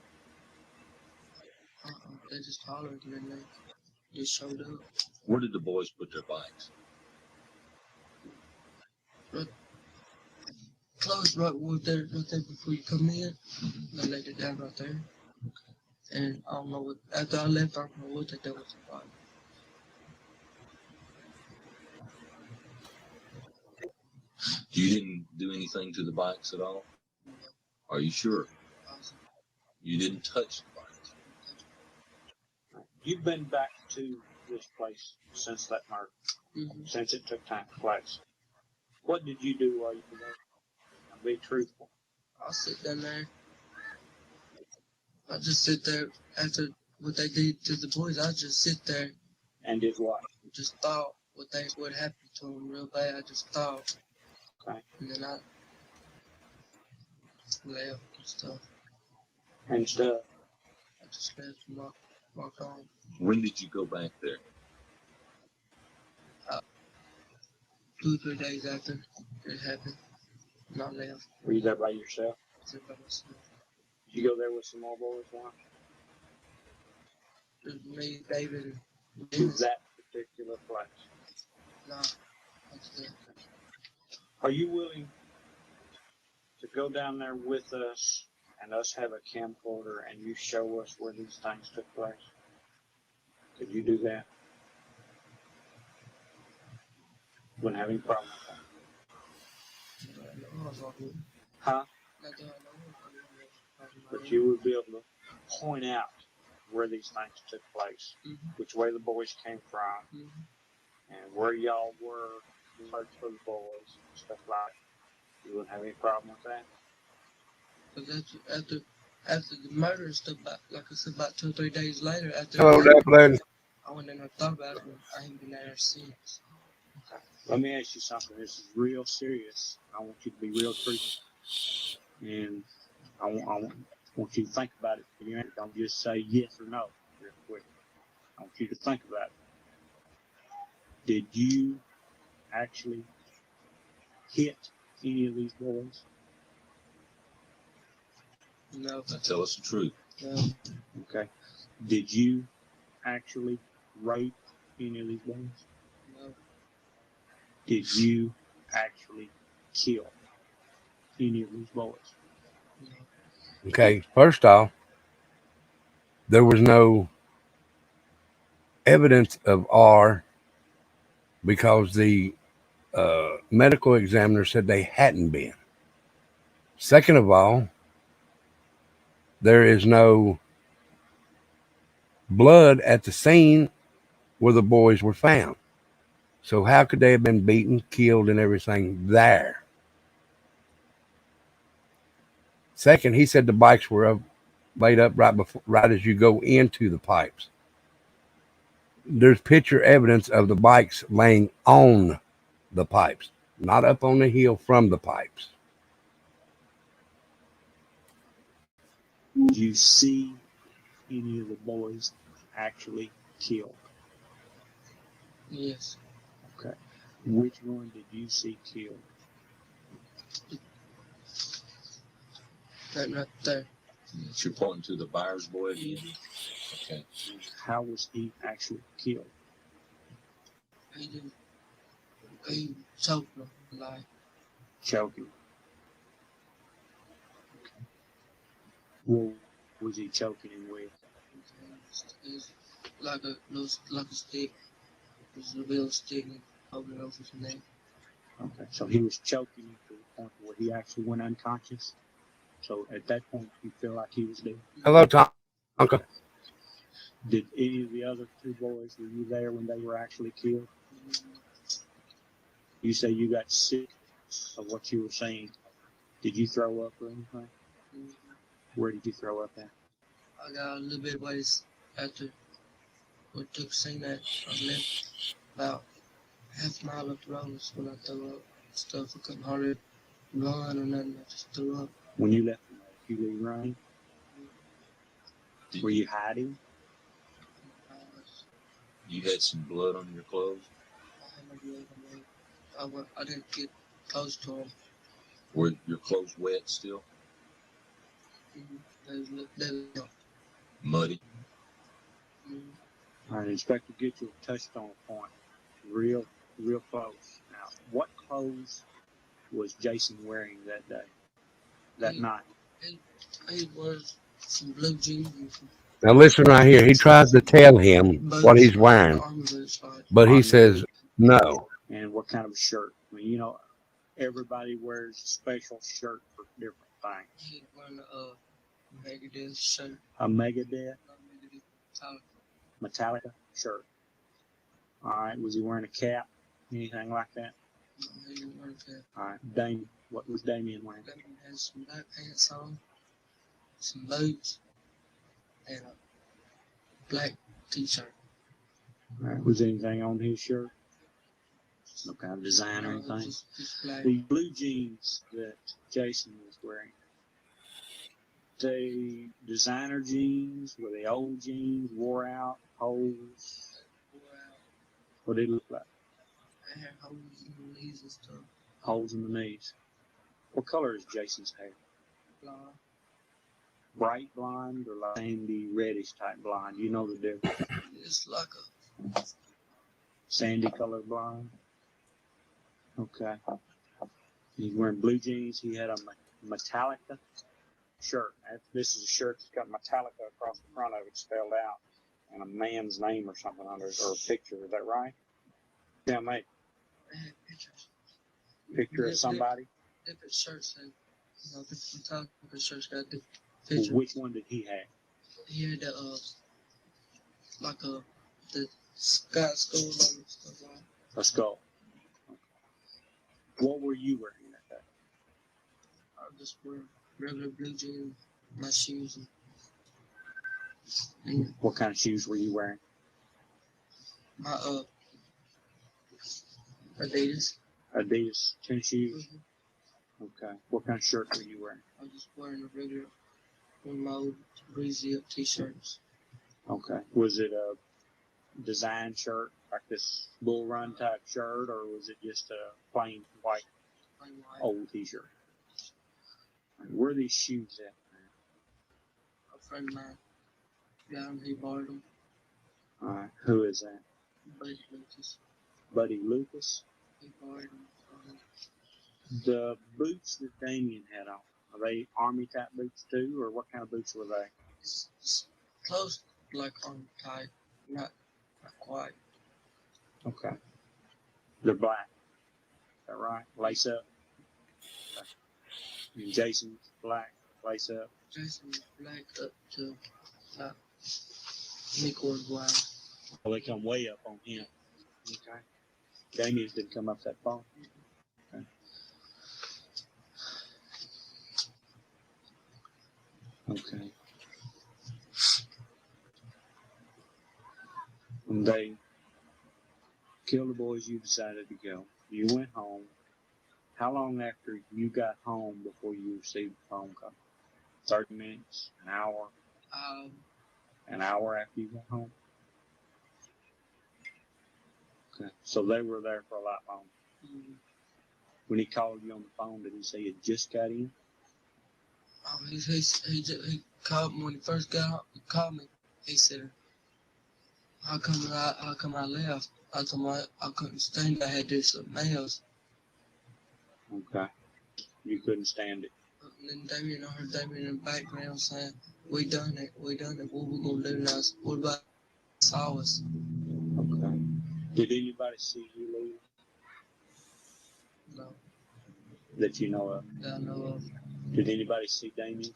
They just hollered, and then they just showed up. Where did the boys put their bikes? Close right there before you come in. They laid it down right there. And I don't know what, after I left, I don't know what they did with the bike. You didn't do anything to the bikes at all? Are you sure? Awesome. You didn't touch the bikes? You've been back to this place since that murder, since it took time to place. What did you do while you were there? Now, be truthful. I'll sit down there. I just sit there after what they did to the boys. I just sit there. And did what? Just thought what happened to them real bad. I just thought. Okay. And then I left and stuff. And stuff. I just left and walked on. When did you go back there? 2 or 3 days after it happened. And I left. Were you there by yourself? I said by myself. Did you go there with some more boys once? Just me, David, and To Dennis. that particular place? No, that's it. Are you willing to go down there with us and us have a camcorder and you show us where these things took place? Could you do that? Wouldn't have any problem with that. Huh? But you would be able to point out where these things took place, which way the boys came from, and where y'all were, search for the boys, stuff like that. You wouldn't have any problem with that? Because after the murder and stuff, like I said, about 2 or 3 days later, after Hello, Declan. I went in and thought about it, and I ain't been there since. Let me ask you something. This is real serious. I want you to be real truthful. And I want you to think about it. Don't just say yes or no real quick. I want you to think about it. Did you actually hit any of these boys? No. Tell us the truth. No. Okay. Did you actually rape any of these boys? No. Did you actually kill any of these boys? No. Okay, first off, there was no evidence of R because the medical examiner said they hadn't been. Second of all, there is no blood at the scene where the boys were found. So how could they have been beaten, killed, and everything there? Second, he said the bikes were laid up right as you go into the pipes. There's picture evidence of the bikes laying on the pipes, not up on the hill from the pipes. Did you see any of the boys actually killed? Yes. Okay. Which one did you see killed? That right there. You're pointing to the Byers boy again? Okay. How was he actually killed? He didn't. He choked him alive. Choking. Okay. What was he choking him with? It's like a stick. It's a little stick and holding it over his neck. Okay. So he was choking him to the point where he actually went unconscious. So at that point, you feel like he was dead. Hello, Tom. Uncle. Did any of the other two boys, were you there when they were actually killed? You say you got sick of what you were saying. Did you throw up or anything? Where did you throw up at? I got a little bit of ways after we took seen that. I left about half a mile up the road when I threw up stuff. I couldn't hardly run or nothing. I just threw up. When you left the lake, you leave running? Were you hiding? You had some blood on your clothes? I had no blood on me. I didn't get close to him. Were your clothes wet still? They was Muddy? All right, Inspector Gitchell touched on a point real close. Now, what clothes was Jason wearing that day, that night? He wears some blue jeans. Now listen right here. He tries to tell him what he's wearing, but he says no. And what kind of a shirt? I mean, you know, everybody wears a special shirt for different things. He's wearing a Megadeth shirt. A Megadeth? Metallica shirt. All right. Was he wearing a cap? Anything like that? No, he didn't wear a cap. All right. Damien. What was Damien wearing? Damien has some black pants on, some boots, and a black t-shirt. All right. Was anything on his shirt? No kind of design or anything? Just black. The blue jeans that Jason was wearing, they designer jeans? Were they old jeans, wore out, holes? What did they look like? They had holes in the knees and stuff. Holes in the knees. What color is Jason's hair? Blonde. Bright blonde or like sandy reddish type blonde? You know the difference. It's like a Sandy color blonde. Okay. He's wearing blue jeans. He had a Metallica shirt. This is a shirt that's got Metallica across the front of it spelled out and a man's name or something under it, or a picture. Is that right? Yeah, mate. they had pictures. Picture of somebody. Different shirts and different Metallica shirts got different pictures. Which one did he have? He had the sky skull on and stuff like that. A skull. What were you wearing that day? I just wear regular blue jeans, my shoes, and What kind of shoes were you wearing? my Adidas. Adidas tennis shoes. Mm-hmm. Okay. What kind of shirt were you wearing? I was just wearing a regular, one of my old breezy up t-shirts. Okay. Was it a design shirt, like this bull run type shirt, or was it just a plain white old t-shirt? Where are these shoes at? A friend of mine got them, he borrowed them. All right. Who is that? Buddy Lucas, Buddy Lucas. he borrowed them. The boots that Damien had on, are they army type boots too, or what kind of boots were they? It's close, like army type, not quite. Okay. They're black. Is that right? Lace up. Okay. And Jason's black, lace up. Jason was black up to about mid-quarter wide. Well, they come way up on him. Okay. Damien's didn't come up that far. Okay. Okay. When they killed the boys, you decided to go. You went home. How long after you got home before you received the phone call? 30 minutes? An hour? An hour after you got home? Okay. So they were there for a lot longer. mm, When he called you on the phone, did he say you just got in? he called me when he first got home. He called me. He said, how come I left? I told him I couldn't stand it. I had to do something else. Okay. You couldn't stand it. And then I heard Damien in the background saying, we done it. What we gonna do now? What about saw us? Okay. Did anybody see you leave No, that you know of? that I know of. Did anybody see Damien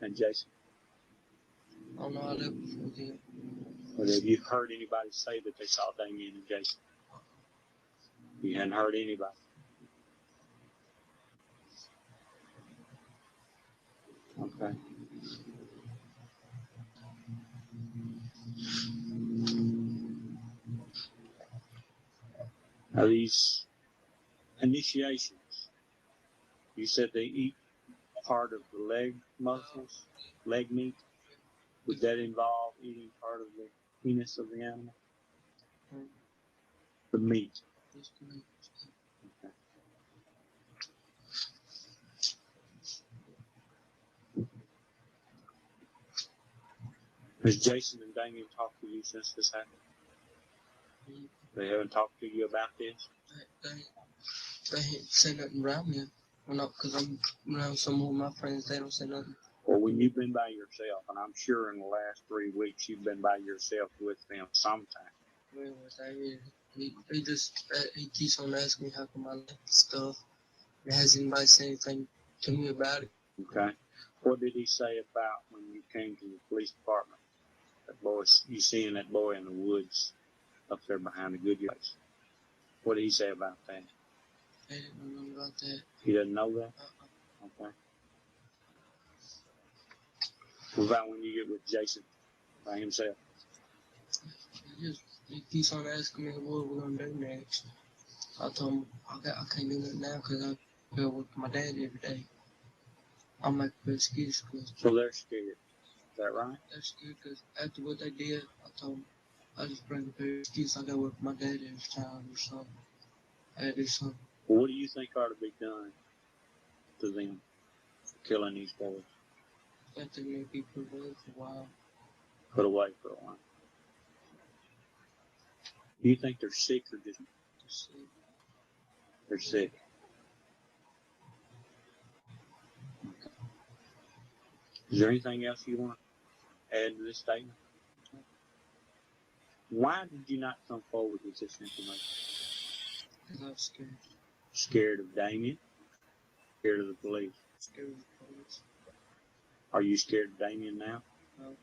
and Jason? I don't know how that before then. Or have you heard anybody say that they saw Damien and Jason? You hadn't heard anybody. Okay. Now these initiations, you said they eat part of the leg muscles, leg meat. Would that involve eating part of the penis of the animal? The meat. Just me. Okay. Has Jason and Damien talked to you since this happened? Mm. They haven't talked to you about this? They ain't say nothing around me. Well, not because I'm around some of my friends. They don't say nothing. Or when you've been by yourself, and I'm sure in the last 3 weeks you've been by yourself with them sometime. Well, he just he keeps on asking me how come I left stuff. And has anybody said anything to me about it? Okay. What did he say about when you came to the police department? That boy, you seeing that boy in the woods up there behind the good place. What did he say about that? They didn't know nothing about that. He doesn't know that? Okay. What about when you get with Jason by himself? He keeps on asking me what we're gonna do next. I told him I can't do that now because I go with my dad every day. I'll make a good excuse because So they're scared. Is that right? they're scared because after what they did, I told them I just bring a good excuse. I go with my dad every time or something. I gotta do something. Well, what do you think ought to be done to them for killing these boys? I think maybe put away for a while. Put away for a while. Do you think they're sick or just See. they're sick? Is there anything else you want to add to this statement? Why did you not come forward with this information? Because I was scared. Scared of Damien? Scared of the police? Scared of the police. Are you scared of Damien now? No.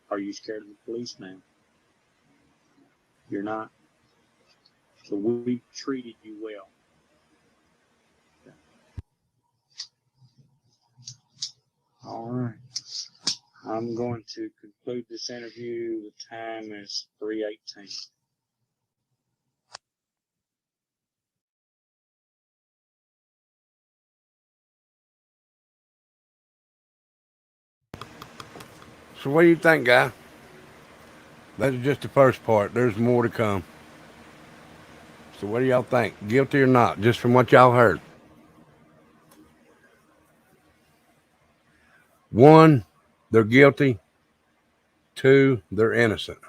Are you scared of the police now? You're not? So we treated you well. Okay. All right. I'm going to conclude this interview. The time is 3:18. So what do you think, guy? That's just the first part. There's more to come. So what do y'all think? Guilty or not? Just from what y'all heard. 1, they're guilty. 2, they're innocent.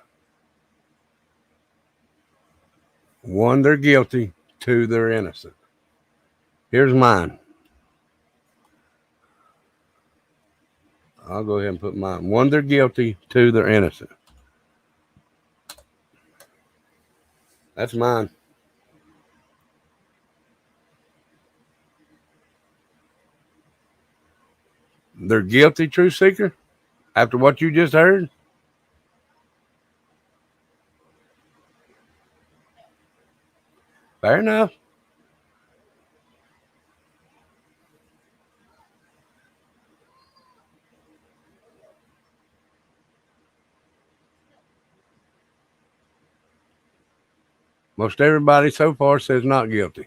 1, they're guilty. 2, they're innocent. Here's mine. I'll go ahead and put mine. 1, they're guilty. 2, they're innocent. That's mine. They're guilty, Truth Seeker? After what you just heard? Fair enough. Most everybody so far says not guilty.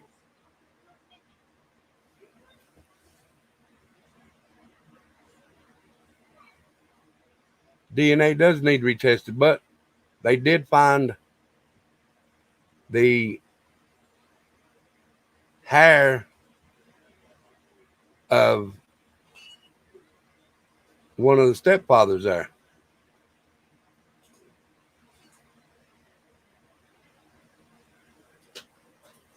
DNA does need to be tested, but they did find the hair of one of the stepfathers there.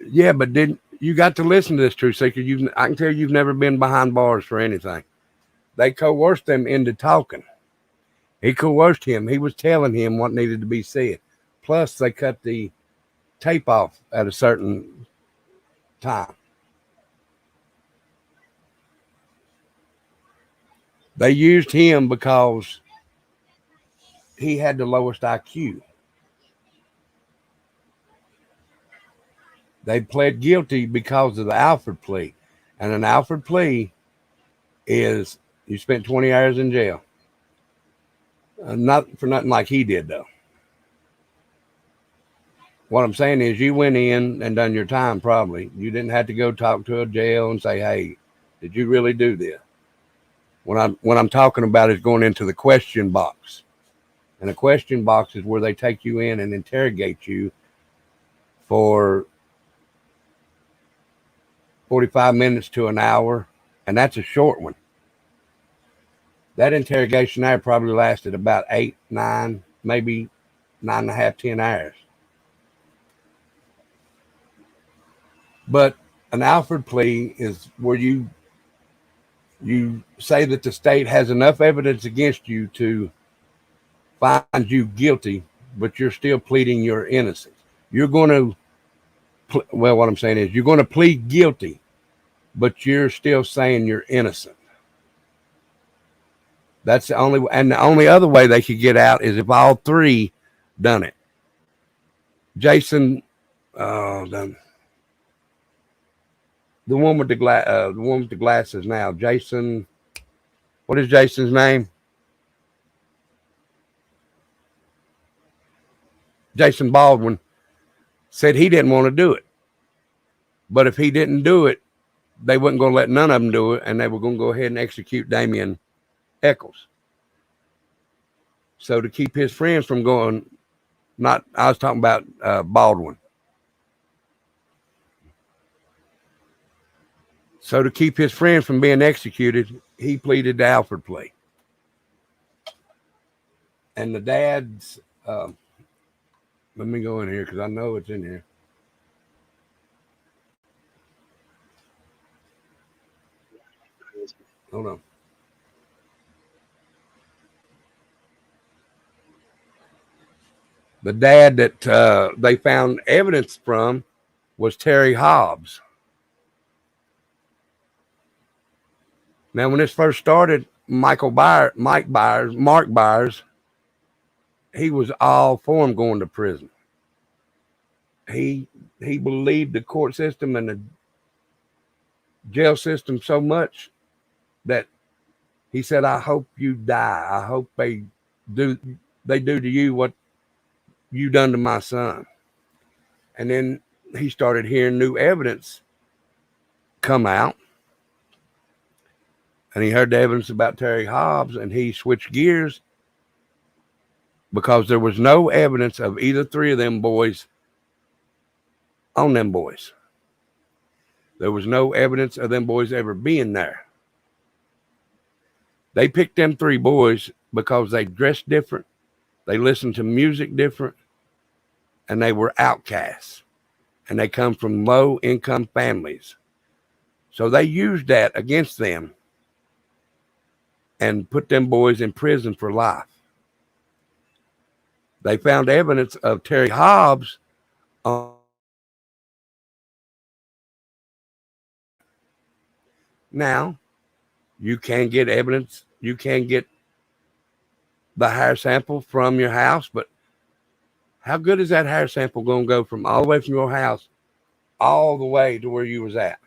Yeah, but didn't you got to listen to this, True Seeker? I can tell you've never been behind bars for anything. They coerced them into talking. He coerced him. He was telling him what needed to be said. Plus, they cut the tape off at a certain time. They used him because he had the lowest IQ. They pled guilty because of the Alfred plea. And an Alfred plea is you spent 20 hours in jail. Not for nothing like he did, though. What I'm saying is you went in and done your time, probably. You didn't have to go talk to a jail and say, hey, did you really do this? What I'm talking about is going into the question box. And a question box is where they take you in and interrogate you for 45 minutes to an hour. And that's a short one. That interrogation there probably lasted about 8, 9, maybe 9.5, 10 hours. But an Alfred plea is where you say that the state has enough evidence against you to find you guilty, but you're still pleading your innocence. You're going to, what I'm saying is you're going to plead guilty, but you're still saying you're innocent. That's the only other way they could get out is if all three done it. Jason, the one with the glasses now. Jason, what is Jason's name? Jason Baldwin said he didn't want to do it, but if he didn't do it, they wasn't going to let none of them do it, and they were going to go ahead and execute Damien Eccles. So to keep his friends from going, I was talking about Baldwin. So to keep his friends from being executed, he pleaded the Alfred plea. And the dad's, let me go in here because I know it's in here. Hold on. The dad that they found evidence from was Terry Hobbs. Now, when this first started, Mark Byers, he was all for him going to prison. He believed the court system and the jail system so much that he said, I hope you die. I hope they do to you what you done to my son. And then he started hearing new evidence come out. And he heard the evidence about Terry Hobbs, and he switched gears because there was no evidence of either three of them boys on them boys. There was no evidence of them boys ever being there. They picked them three boys because they dressed different, they listened to music different, and they were outcasts. And they come from low-income families. So they used that against them and put them boys in prison for life. They found evidence of Terry Hobbs Now, you can get evidence. You can get the hair sample from your house, but how good is that hair sample going to go from all the way from your house all the way to where you was at.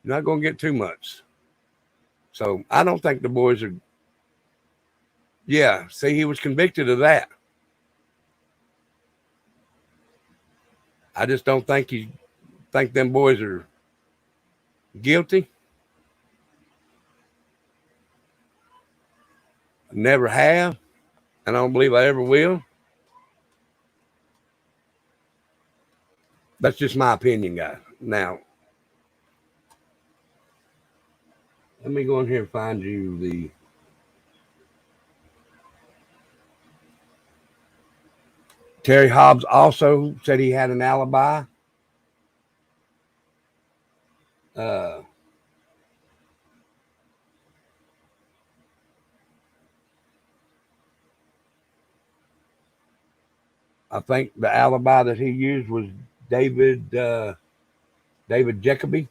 You're not going to get too much. So I don't think the boys are. Yeah, see, he was convicted of that. I just don't think them boys are guilty. Never have. And I don't believe I ever will. That's just my opinion, guys. Now, let me go in here and find you the. Terry Hobbs also said he had an alibi. I think the alibi that he used was David Jacoby,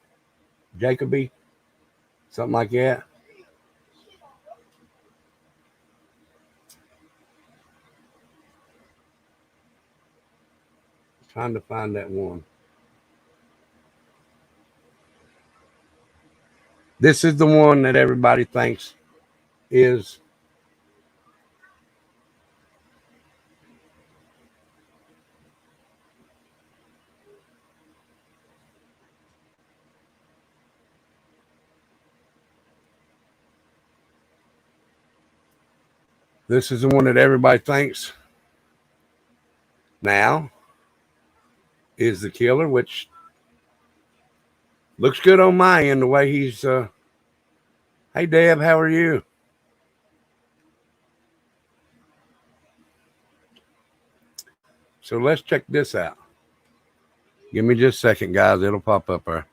something like that. Trying to find that one. This is the one that everybody thinks is. This is the one that everybody thinks now is the killer, which looks good on my end, the way he's. Hey, Deb, how are you? So let's check this out. Give me just a second, guys. It'll pop up there.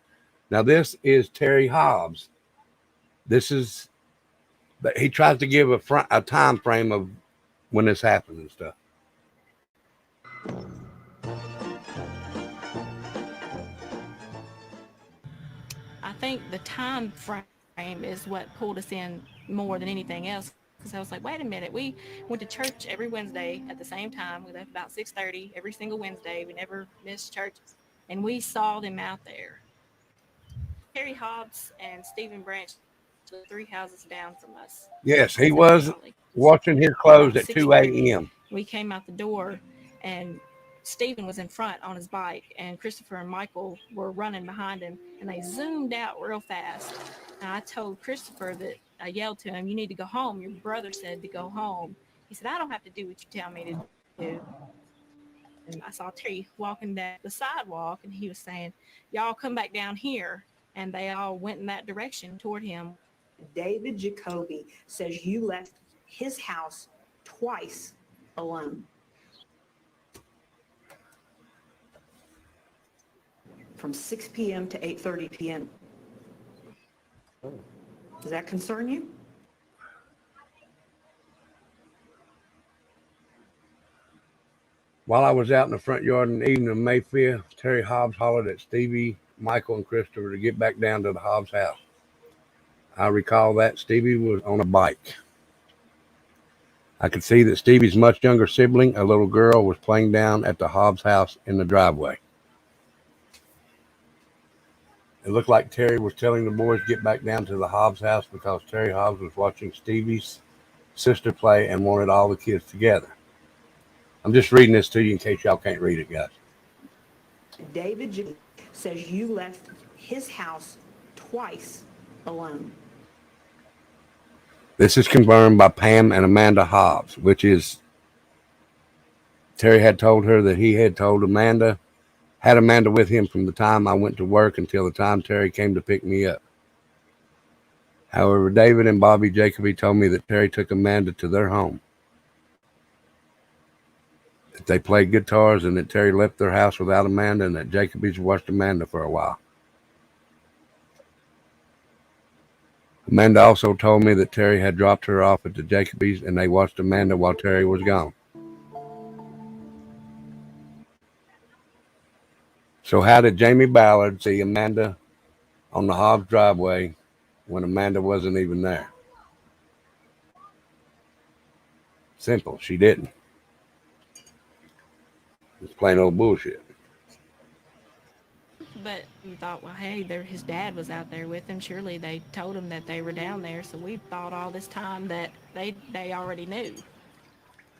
Now, this is Terry Hobbs. This is. He tries to give a time frame of when this happened and stuff. I think the time frame is what pulled us in more than anything else. Because I was like, wait a minute, we went to church every Wednesday at the same time. We left about 6:30 every single Wednesday. We never missed church. And we saw them out there. Terry Hobbs and Stephen Branch lived 3 houses down from us. Yes, he was watching his clothes at 2 a.m. We came out the door, and Stephen was in front on his bike, and Christopher and Michael were running behind him, and they zoomed out real fast. And I told Christopher that I yelled to him, "You need to go home. Your brother said to go home." He said, "I don't have to do what you tell me to do." And I saw Terry walking down the sidewalk, and he was saying, "Y'all come back down here." And they all went in that direction toward him. David Jacoby says you left his house twice alone. From 6 p.m. to 8:30 p.m. Does that concern you? While I was out in the front yard in the evening of May 5th, Terry Hobbs hollered at Stevie, Michael, and Christopher to get back down to the Hobbs house. I recall that Stevie was on a bike. I could see that Stevie's much younger sibling, a little girl, was playing down at the Hobbs house in the driveway. It looked like Terry was telling the boys to get back down to the Hobbs house because Terry Hobbs was watching Stevie's sister play and wanted all the kids together. I'm just reading this to you in case y'all can't read it, guys. David says you left his house twice alone. This is confirmed by Pam and Amanda Hobbs, which is Terry had told her that he had told Amanda, had Amanda with him from the time I went to work until the time Terry came to pick me up. However, David and Bobby Jacoby told me that Terry took Amanda to their home. That they played guitars and that Terry left their house without Amanda and that Jacoby's watched Amanda for a while. Amanda also told me that Terry had dropped her off at the Jacoby's and they watched Amanda while Terry was gone. So how did Jamie Ballard see Amanda on the Hobbs driveway when Amanda wasn't even there? Simple. She didn't. It's plain old bullshit. But we thought, well, hey, his dad was out there with him. Surely they told him that they were down there. So we thought all this time that they already knew.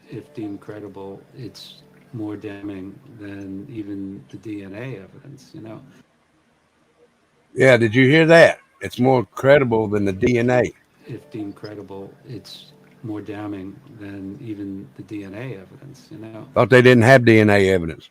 If deemed credible, it's more damning than even the DNA evidence, you know? Yeah, did you hear that? It's more credible than the DNA. If deemed credible, it's more damning than even the DNA evidence, you know? Thought they didn't have DNA evidence.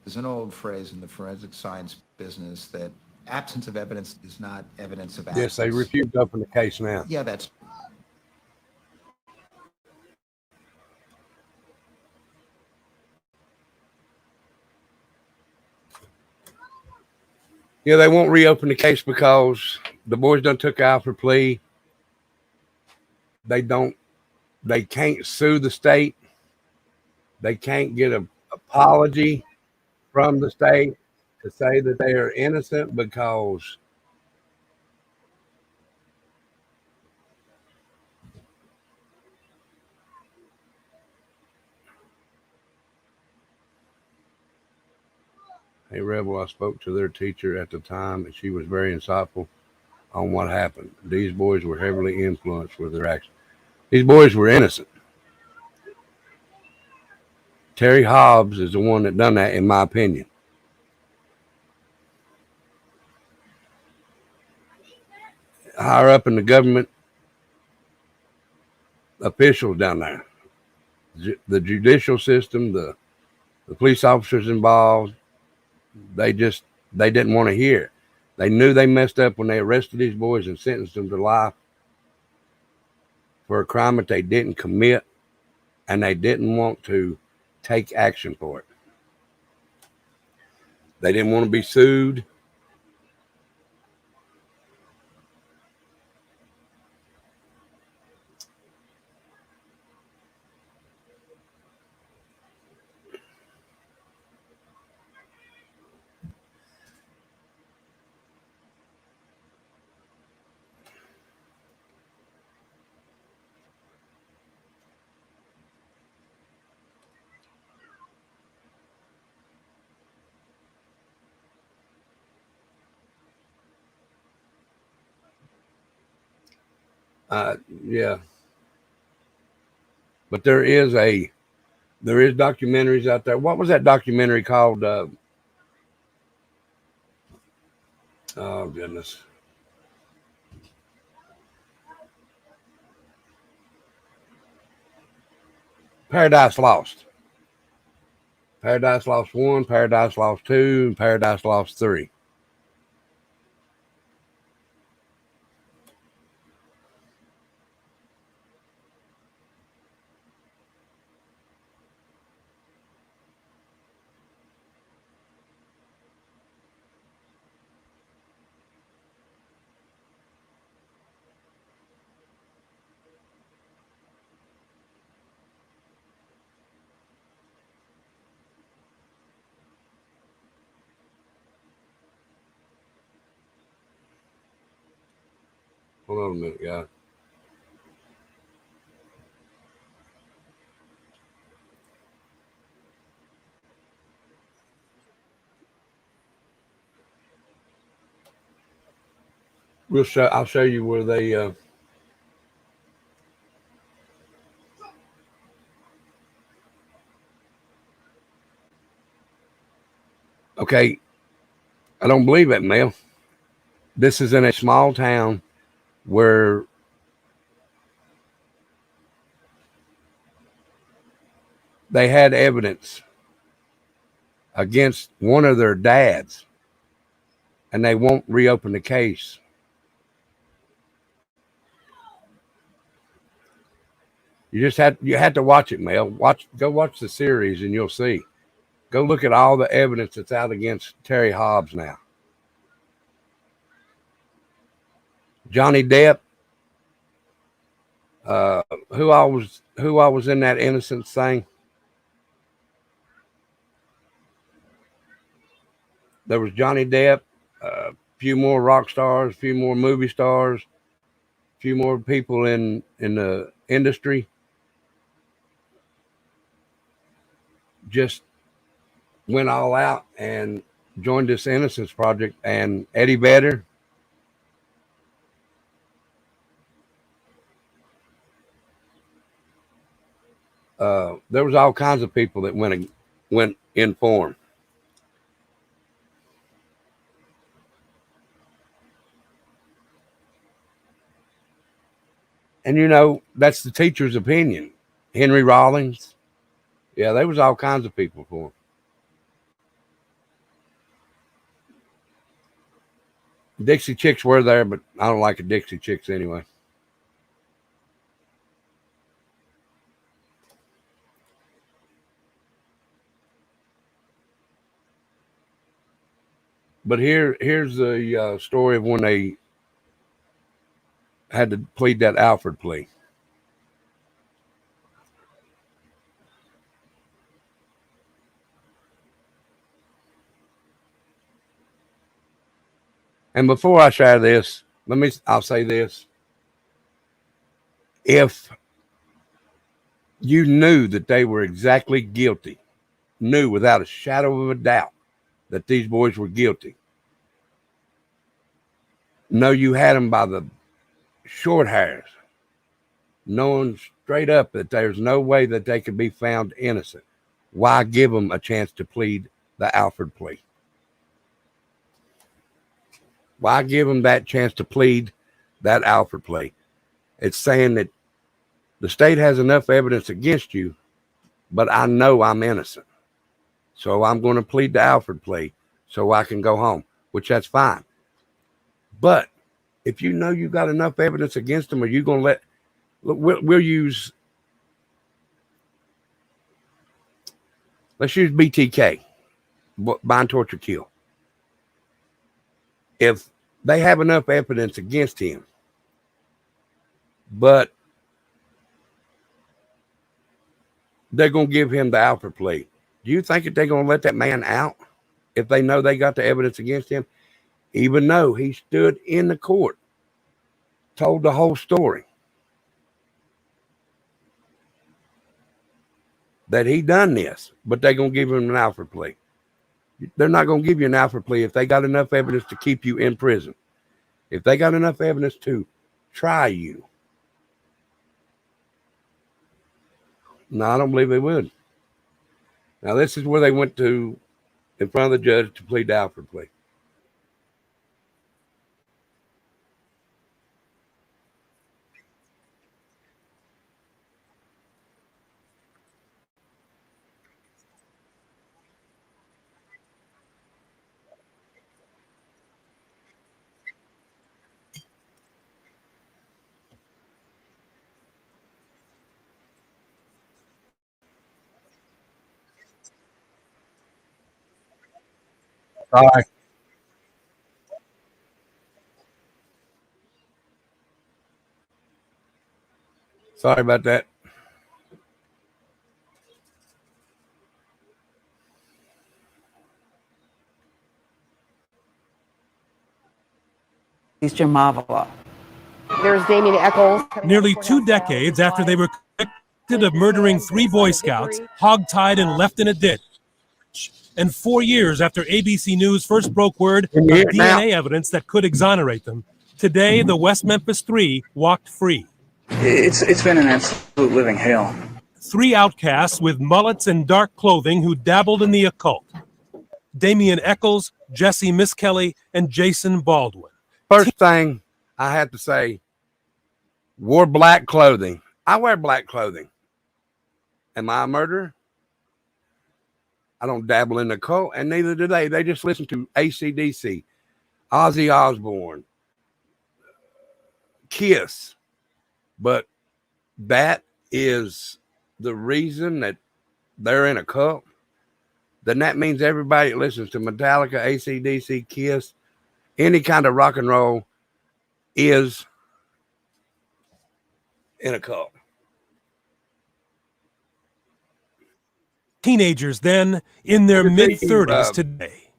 There's an old phrase in the forensic science business that absence of evidence is not evidence of absence. Yes, they refuse to open the case now. Yeah, that's Yeah, they won't reopen the case because the boys done took Alfred plea. They can't sue the state. They can't get an apology from the state to say that they are innocent because hey, Rebel, I spoke to their teacher at the time, and she was very insightful on what happened. These boys were heavily influenced with their actions. These boys were innocent. Terry Hobbs is the one that done that, in my opinion. Higher up in the government officials down there, the judicial system, the police officers involved, they didn't want to hear. They knew they messed up when they arrested these boys and sentenced them to life for a crime that they didn't commit, and they didn't want to take action for it. They didn't want to be sued. Yeah, but there is documentaries out there. What was that documentary called? Oh goodness, Paradise Lost. Paradise Lost 1, Paradise Lost 2, and Paradise Lost 3. Hold on a minute, guys. I'll show you where they okay, I don't believe it, Mel. This is in a small town where they had evidence against one of their dads, and they won't reopen the case. You have to watch it, Mel. Go watch the series, and you'll see. Go look at all the evidence that's out against Terry Hobbs now. Johnny Depp, who all was in that innocence thing? There was Johnny Depp, a few more rock stars, a few more movie stars, a few more people in the industry. Just went all out and joined this Innocence Project. And Eddie Vedder, there was all kinds of people that went in for him. And you know, that's the teacher's opinion. Henry Rollins. Yeah, there was all kinds of people for him. Dixie Chicks were there, but I don't like the Dixie Chicks anyway. But here's the story of when they had to plead that Alfred plea. And before I share this, I'll say this. If you knew that they were exactly guilty, knew without a shadow of a doubt that these boys were guilty, know you had them by the short hairs, knowing straight up that there's no way that they could be found innocent, why give them a chance to plead the Alfred plea? Why give them that chance to plead that Alfred plea? It's saying that the state has enough evidence against you, but I know I'm innocent. So I'm going to plead the Alfred plea so I can go home, which that's fine. But if you know you got enough evidence against them, are you going to let's use BTK, bind, torture, kill. If they have enough evidence against him, but they're going to give him the Alfred plea, do you think that they're going to let that man out if they know they got the evidence against him? Even though he stood in the court, told the whole story, that he done this, but they're going to give him an Alfred plea. They're not going to give you an Alfred plea if they got enough evidence to keep you in prison. If they got enough evidence to try you. No, I don't believe they would. Now, this is where they went to in front of the judge to plead the Alfred plea. Sorry. Sorry about that. Eastern Marvel. There's Damien Eccles. Nearly 2 decades after they were convicted of murdering 3 Boy Scouts, hogtied and left in a ditch. And 4 years after ABC News first broke word of DNA evidence that could exonerate them, today the West Memphis 3 walked free. It's been an absolute living hell. 3 outcasts with mullets and dark clothing who dabbled in the occult. Damien Eccles, Jesse Miskelly, and Jason Baldwin. First thing I have to say, wore black clothing. I wear black clothing. Am I a murderer? I don't dabble in the cult, and neither do they. They just listen to AC/DC, Ozzy Osbourne, Kiss. But that is the reason that they're in a cult. Then that means everybody that listens to Metallica, AC/DC, Kiss, any kind of rock and roll is in a cult. Teenagers then in their mid-30s today.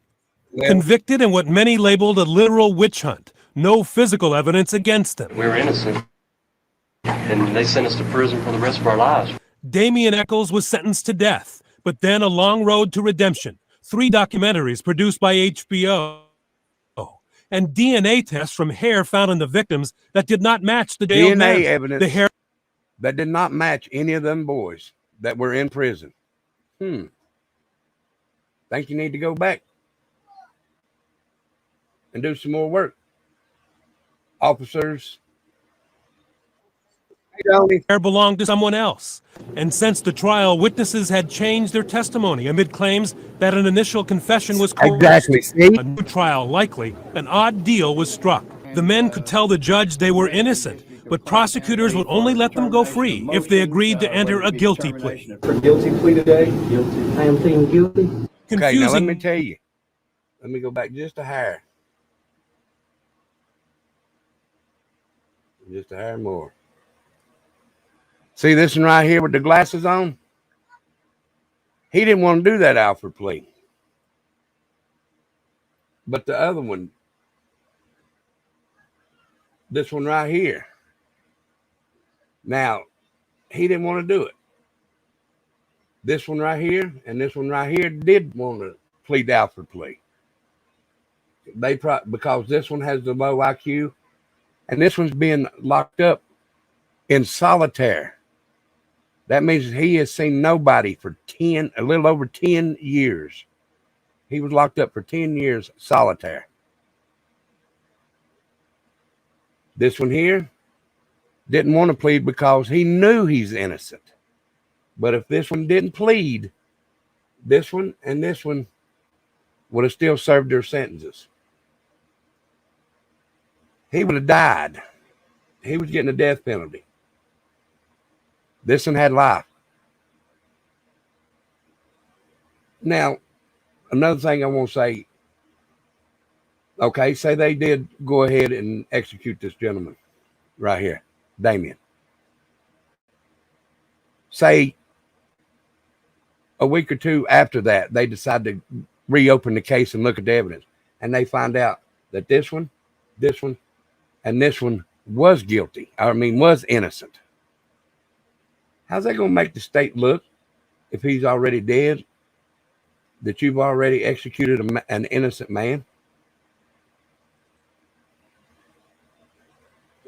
Convicted in what many labeled a literal witch hunt. No physical evidence against them. We're innocent, and they sent us to prison for the rest of our lives. Damian Eccles was sentenced to death, but then a long road to redemption. 3 documentaries produced by HBO. And DNA tests from hair found on the victims that did not match the jailed men. evidence The hair that did not match any of them boys that were in prison. Think you need to go back and do some more work. Officers. hair belonged to someone else. And since the trial, witnesses had changed their testimony amid claims that an initial confession was coerced. Exactly. See? A new trial likely. An odd deal was struck. The men could tell the judge they were innocent, but prosecutors would only let them go free if they agreed to enter a guilty plea. For guilty plea today, guilty. I am pleading guilty. Okay, now let me tell you. Let me go back just a hair. Just a hair more. See this one right here with the glasses on? He didn't want to do that Alfred plea. But the other one, this one right here. Now, he didn't want to do it. This one right here and this one right here did want to plead the Alfred plea. Because this one has the low IQ and this one's being locked up in solitaire. That means he has seen nobody for a little over 10 years. He was locked up for 10 years solitaire. This one here didn't want to plead because he knew he's innocent. But if this one didn't plead, this one and this one would have still served their sentences. He would have died. He was getting a death penalty. This one had life. Now, another thing I want to say, okay, say they did go ahead and execute this gentleman right here, Damian. Say a week or two after that, they decide to reopen the case and look at the evidence. And they find out that this one, and this one was guilty. Was innocent. How's that going to make the state look if he's already dead? That you've already executed an innocent man?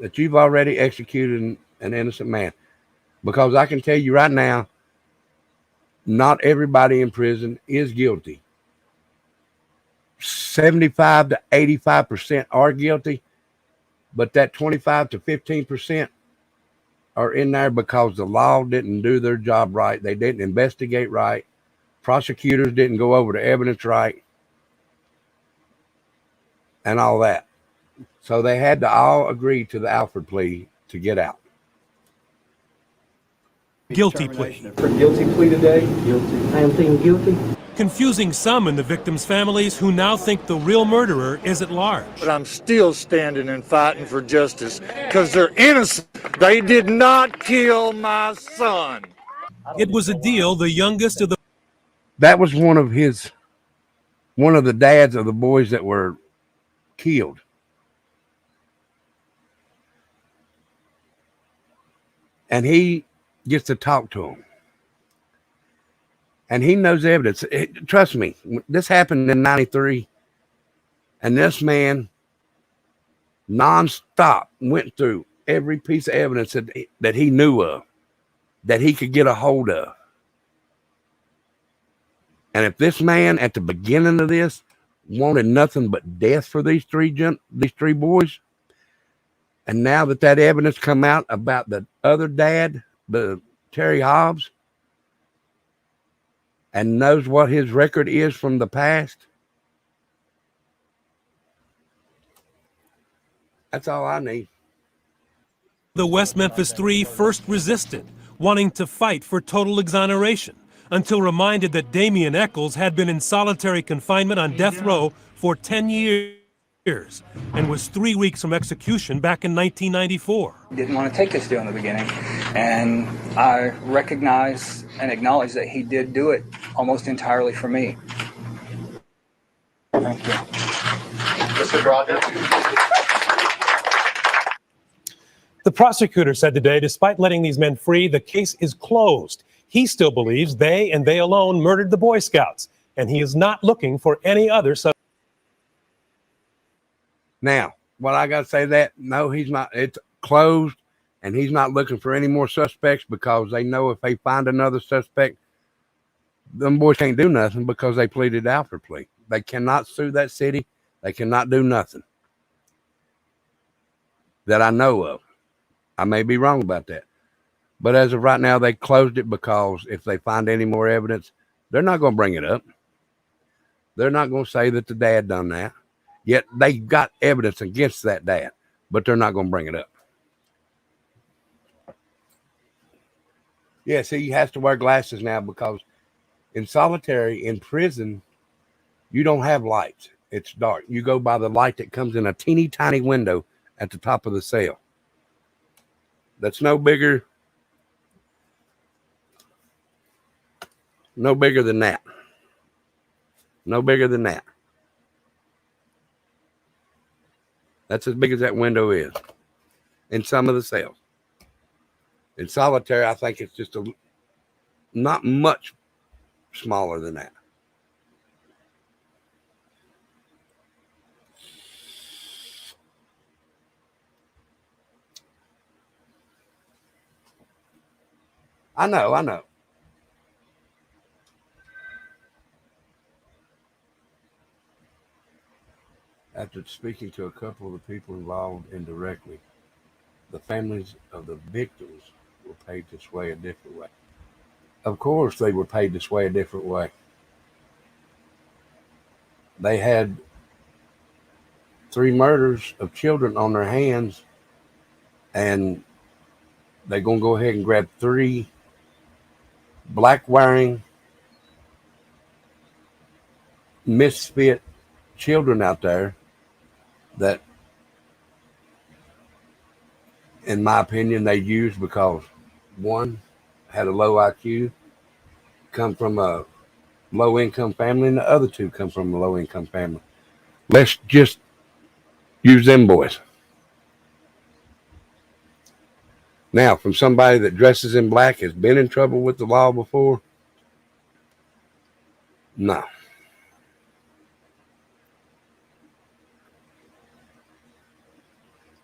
That you've already executed an innocent man? Because I can tell you right now, not everybody in prison is guilty. 75 to 85% are guilty, but that 25 to 15% are in there because the law didn't do their job right. They didn't investigate right. Prosecutors didn't go over the evidence right and all that. So they had to all agree to the Alfred plea to get out. Guilty plea. For guilty plea today, guilty. I am pleading guilty. Confusing some in the victims' families who now think the real murderer is at large. But I'm still standing and fighting for justice because they're innocent. They did not kill my son. It was a deal the youngest of the... That was one of the dads of the boys that were killed. And he gets to talk to him. And he knows evidence. Trust me, this happened in 93. And this man nonstop went through every piece of evidence that he knew of, that he could get a hold of. And if this man at the beginning of this wanted nothing but death for these three boys, and now that evidence come out about the other dad, the Terry Hobbs, and knows what his record is from the past, that's all I need. The West Memphis Three first resisted, wanting to fight for total exoneration, until reminded that Damian Eccles had been in solitary confinement on death row for 10 years and was 3 weeks from execution back in 1994. Didn't want to take this deal in the beginning, and I recognize and acknowledge that he did do it almost entirely for me. Thank you. Mr. Broderick. The prosecutor said today, despite letting these men free, the case is closed. He still believes they and they alone murdered the Boy Scouts, and he is not looking for any other suspects. Now, what I got to say that, no, he's not. It's closed, and he's not looking for any more suspects because they know if they find another suspect, them boys can't do nothing because they pleaded Alfred plea. They cannot sue that city. They cannot do nothing that I know of. I may be wrong about that. But as of right now, they closed it because if they find any more evidence, they're not going to bring it up. They're not going to say that the dad done that. Yet they got evidence against that dad, but they're not going to bring it up. Yeah, see, he has to wear glasses now because in solitary, in prison, you don't have lights. It's dark. You go by the light that comes in a teeny tiny window at the top of the cell. That's no bigger than that. No bigger than that. That's as big as that window is in some of the cells. In solitary, I think it's just not much smaller than that. I know. After speaking to a couple of the people involved indirectly, the families of the victims were paid to sway a different way. Of course, they were paid to sway a different way. They had 3 murders of children on their hands, and they're going to go ahead and grab 3 black-wearing, misfit children out there that, in my opinion, they used because one had a low IQ, come from a low-income family, and the other 2 come from a low-income family. Let's just use them boys. Now, from somebody that dresses in black, has been in trouble with the law before, no.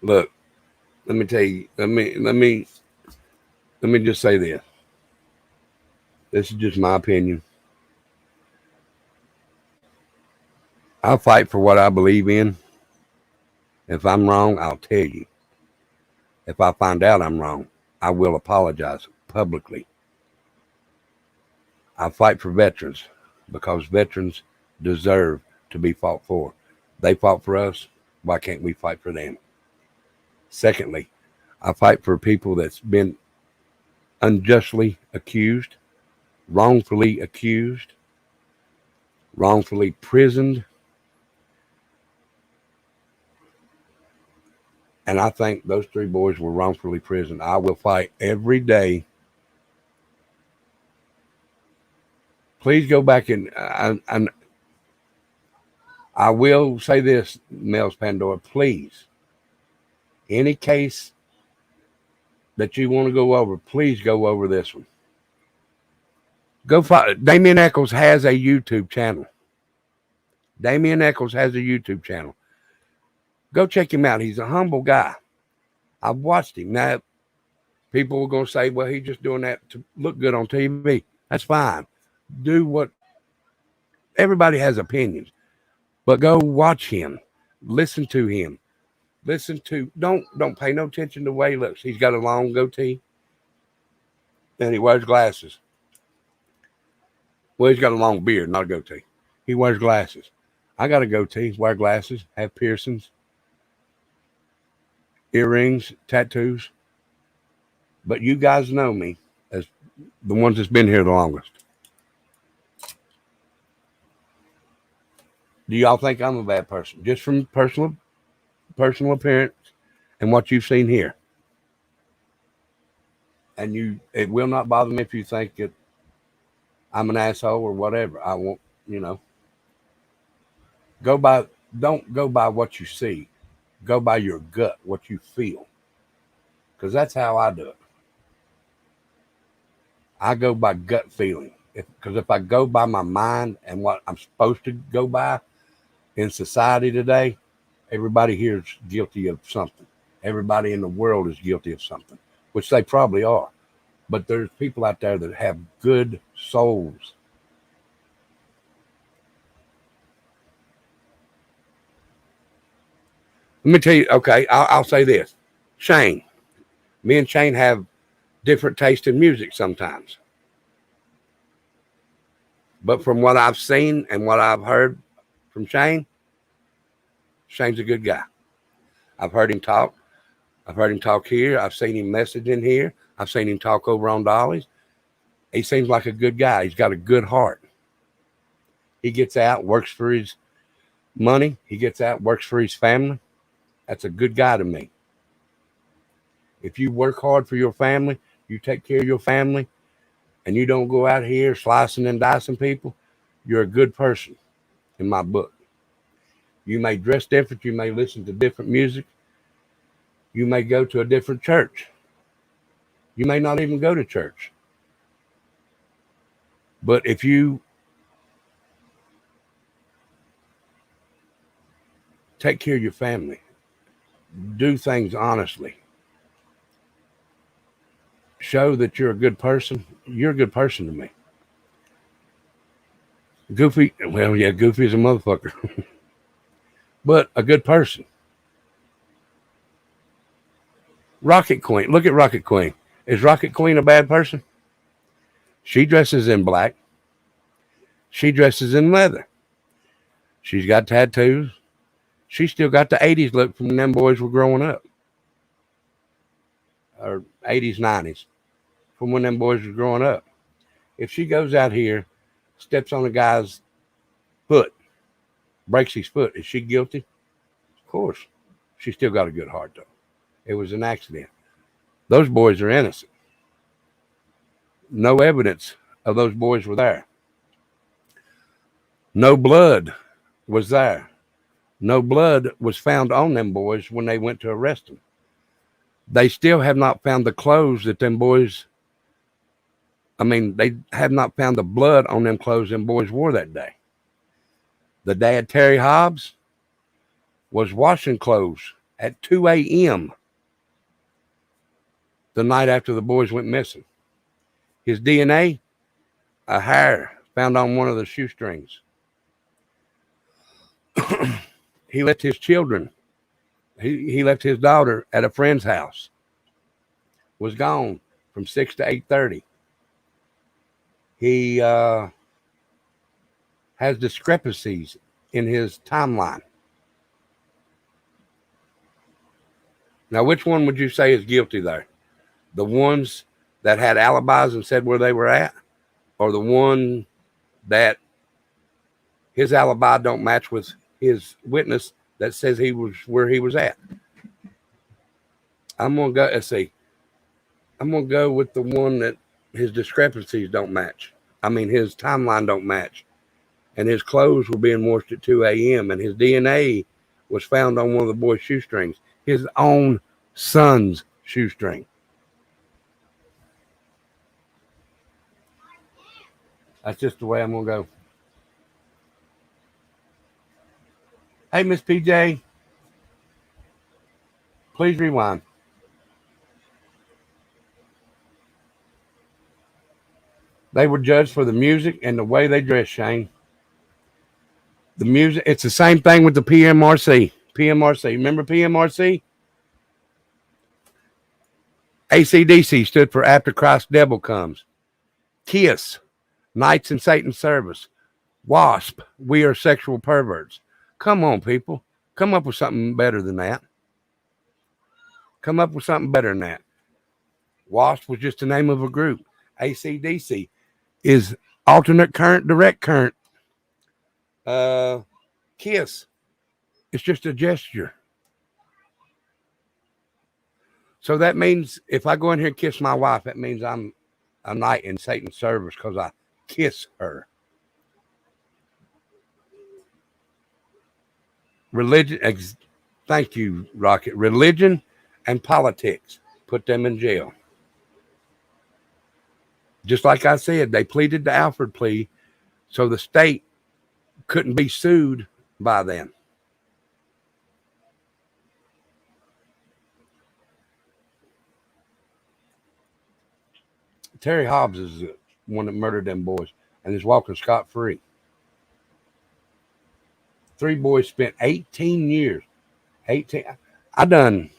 Look, let me tell you, let me just say this. This is just my opinion. I'll fight for what I believe in. If I'm wrong, I'll tell you. If I find out I'm wrong, I will apologize publicly. I fight for veterans because veterans deserve to be fought for. They fought for us. Why can't we fight for them? Secondly, I fight for people that's been unjustly accused, wrongfully prisoned. And I think those 3 boys were wrongfully prisoned. I will fight every day. Please go back and I will say this, Mel's Pandora, please. Any case that you want to go over, please go over this one. Go find. Damian Eccles has a YouTube channel. Go check him out. He's a humble guy. I've watched him. Now, people are going to say, well, he's just doing that to look good on TV. That's fine. Do what. Everybody has opinions. But go watch him. Listen to him. Don't pay no attention to the way he looks. He's got a long goatee. And he wears glasses. Well, he's got a long beard, not a goatee. He wears glasses. I got a goatee, wear glasses, have piercings, earrings, tattoos. But you guys know me as the ones that's been here the longest. Do y'all think I'm a bad person? Just from personal appearance and what you've seen here. And it will not bother me if you think that I'm an asshole or whatever. I won't, don't go by what you see. Go by your gut, what you feel. Because that's how I do it. I go by gut feeling. Because if I go by my mind and what I'm supposed to go by in society today, everybody here is guilty of something. Everybody in the world is guilty of something, which they probably are. But there's people out there that have good souls. Let me tell you, okay, I'll say this. Shane. Me and Shane have different taste in music sometimes. But from what I've seen and what I've heard from Shane, Shane's a good guy. I've heard him talk. I've heard him talk here. I've seen him message in here. I've seen him talk over on Dolly's. He seems like a good guy. He's got a good heart. He gets out, works for his money. He gets out, works for his family. That's a good guy to me. If you work hard for your family, you take care of your family, and you don't go out here slicing and dicing people, you're a good person in my book. You may dress different. You may listen to different music. You may go to a different church. You may not even go to church. But if you take care of your family, do things honestly, show that you're a good person, you're a good person to me. Goofy, well, yeah, Goofy is a motherfucker. But a good person. Rocket Queen. Look at Rocket Queen. Is Rocket Queen a bad person? She dresses in black. She dresses in leather. She's got tattoos. She still got the 80s look from when them boys were growing up. Or 80s, 90s. From when them boys were growing up. If she goes out here, steps on a guy's foot, breaks his foot, is she guilty? Of course. She still got a good heart, though. It was an accident. Those boys are innocent. No evidence of those boys were there. No blood was there. No blood was found on them boys when they went to arrest them. They still have not found the clothes that them boys, they have not found the blood on them clothes them boys wore that day. The dad, Terry Hobbs, was washing clothes at 2 a.m. the night after the boys went missing. His DNA, a hair found on one of the shoestrings. He left his children. He left his daughter at a friend's house. Was gone from 6 to 8:30. He has discrepancies in his timeline. Now, which one would you say is guilty there? The ones that had alibis and said where they were at, or the one that his alibi don't match with his witness that says he was where he was at? I'm gonna go. Let's see. I'm gonna go with the one that his discrepancies don't match. His timeline don't match, and his clothes were being washed at 2 a.m. and his DNA was found on one of the boys' shoestrings, his own son's shoestring. That's just the way I'm gonna go. Hey, Miss PJ, please rewind. They were judged for the music and the way they dressed, Shane. The music, it's the same thing with the PMRC. PMRC, remember PMRC? ACDC stood for After Christ Devil Comes. KISS Knights in Satan's service. WASP, we are sexual perverts. Come on, people. Come up with something better than that. Come up with something better than that. WASP was just the name of a group. ACDC is alternate current, direct current. KISS, it's just a gesture. So that means if I go in here and kiss my wife, that means I'm a knight in Satan's service because I kiss her. Religion, thank you, Rocket. Religion and politics, put them in jail. Just like I said, they pleaded the Alfred plea so the state couldn't be sued by them. Terry Hobbs is the one that murdered them boys and is walking scot-free. 3 boys spent 18 years. 18. I done.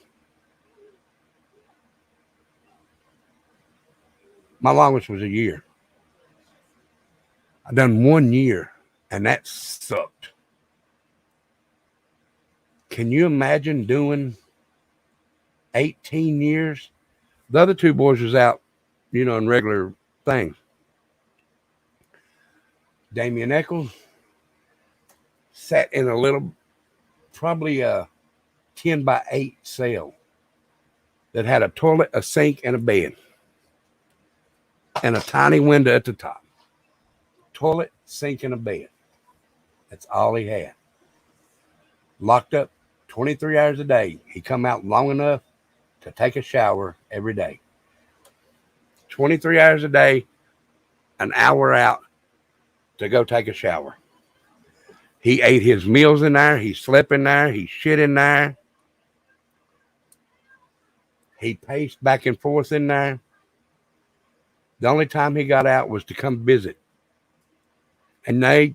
My longest was a year. I done 1 year, and that sucked. Can you imagine doing 18 years? The other 2 boys was out, in regular things. Damian Eccles sat in a little, probably a 10 by 8 cell that had a toilet, a sink, and a bed, and a tiny window at the top. Toilet, sink, and a bed. That's all he had. Locked up 23 hours a day. He come out long enough to take a shower every day. 23 hours a day, an hour out to go take a shower. He ate his meals in there. He slept in there. He shit in there. He paced back and forth in there. The only time he got out was to come visit. And I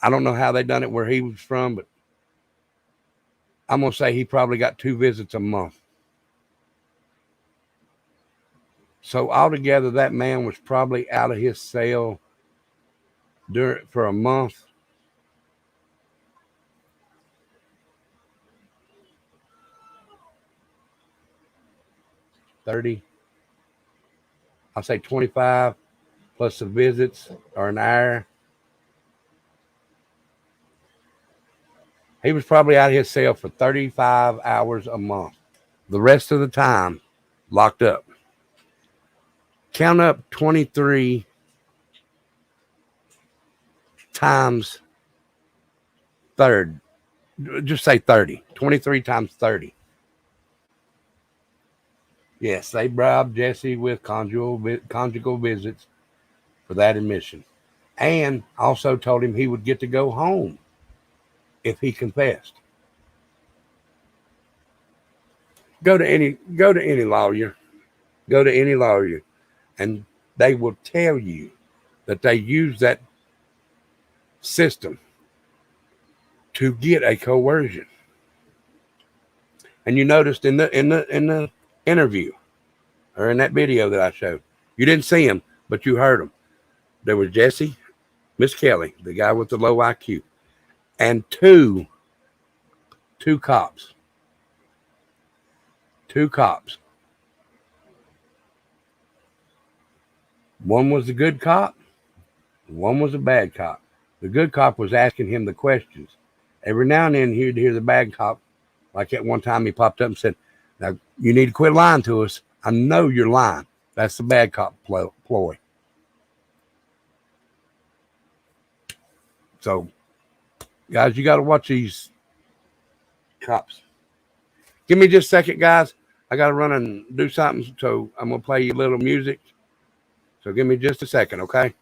don't know how they done it where he was from, but I'm going to say he probably got 2 visits a month. So altogether, that man was probably out of his cell for a month. I'll say 25 plus the visits or an hour. He was probably out of his cell for 35 hours a month. The rest of the time, locked up. Count up 23 times third. Just say 30. 23 times 30. Yes, they bribed Jesse with conjugal visits for that admission. And also told him he would get to go home if he confessed. Go to any lawyer. Go to any lawyer, and they will tell you that they use that system to get a coercion. And you noticed in the interview or in that video that I showed, you didn't see him, but you heard him. There was Jesse, Miss Kelly, the guy with the low IQ, and two cops. 2 cops. One was the good cop. One was a bad cop. The good cop was asking him the questions. Every now and then he'd hear the bad cop. Like at one time he popped up and said, "Now you need to quit lying to us. I know you're lying." That's the bad cop ploy. So, guys, you got to watch these cops. Give me just a second, guys. I got to run and do something, so I'm going to play you a little music. So give me just a second, okay?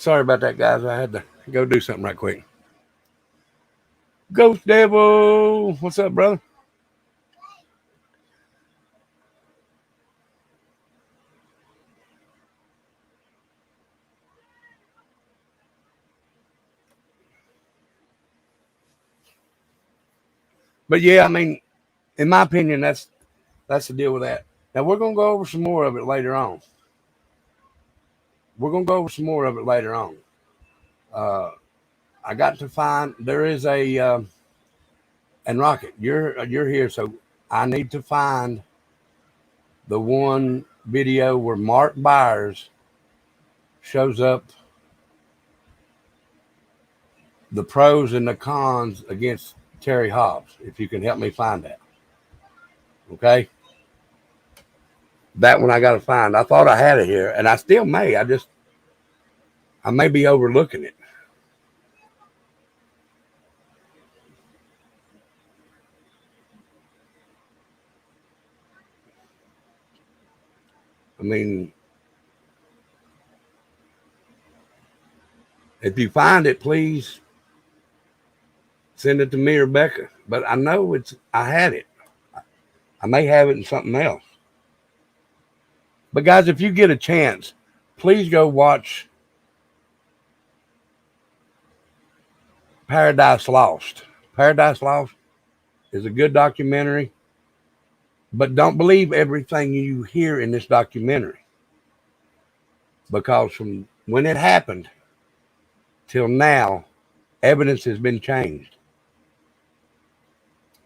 Sorry about that, guys. I had to go do something right quick. Ghost Devil, what's up, brother? But yeah, I mean, in my opinion, that's the deal with that. Now we're gonna go over some more of it later on. I got to find there is a and Rocket, you're here, so I need to find the one video where Mark Byers shows up, the pros and the cons against Terry Hobbs. If you can help me find that, okay? That one I got to find. I thought I had it here, and I still may. I may be overlooking it. I mean, if you find it, please send it to me or Becca. But I know I had it. I may have it in something else. But guys, if you get a chance, please go watch Paradise Lost. Paradise Lost is a good documentary, but don't believe everything you hear in this documentary, because from when it happened till now, evidence has been changed.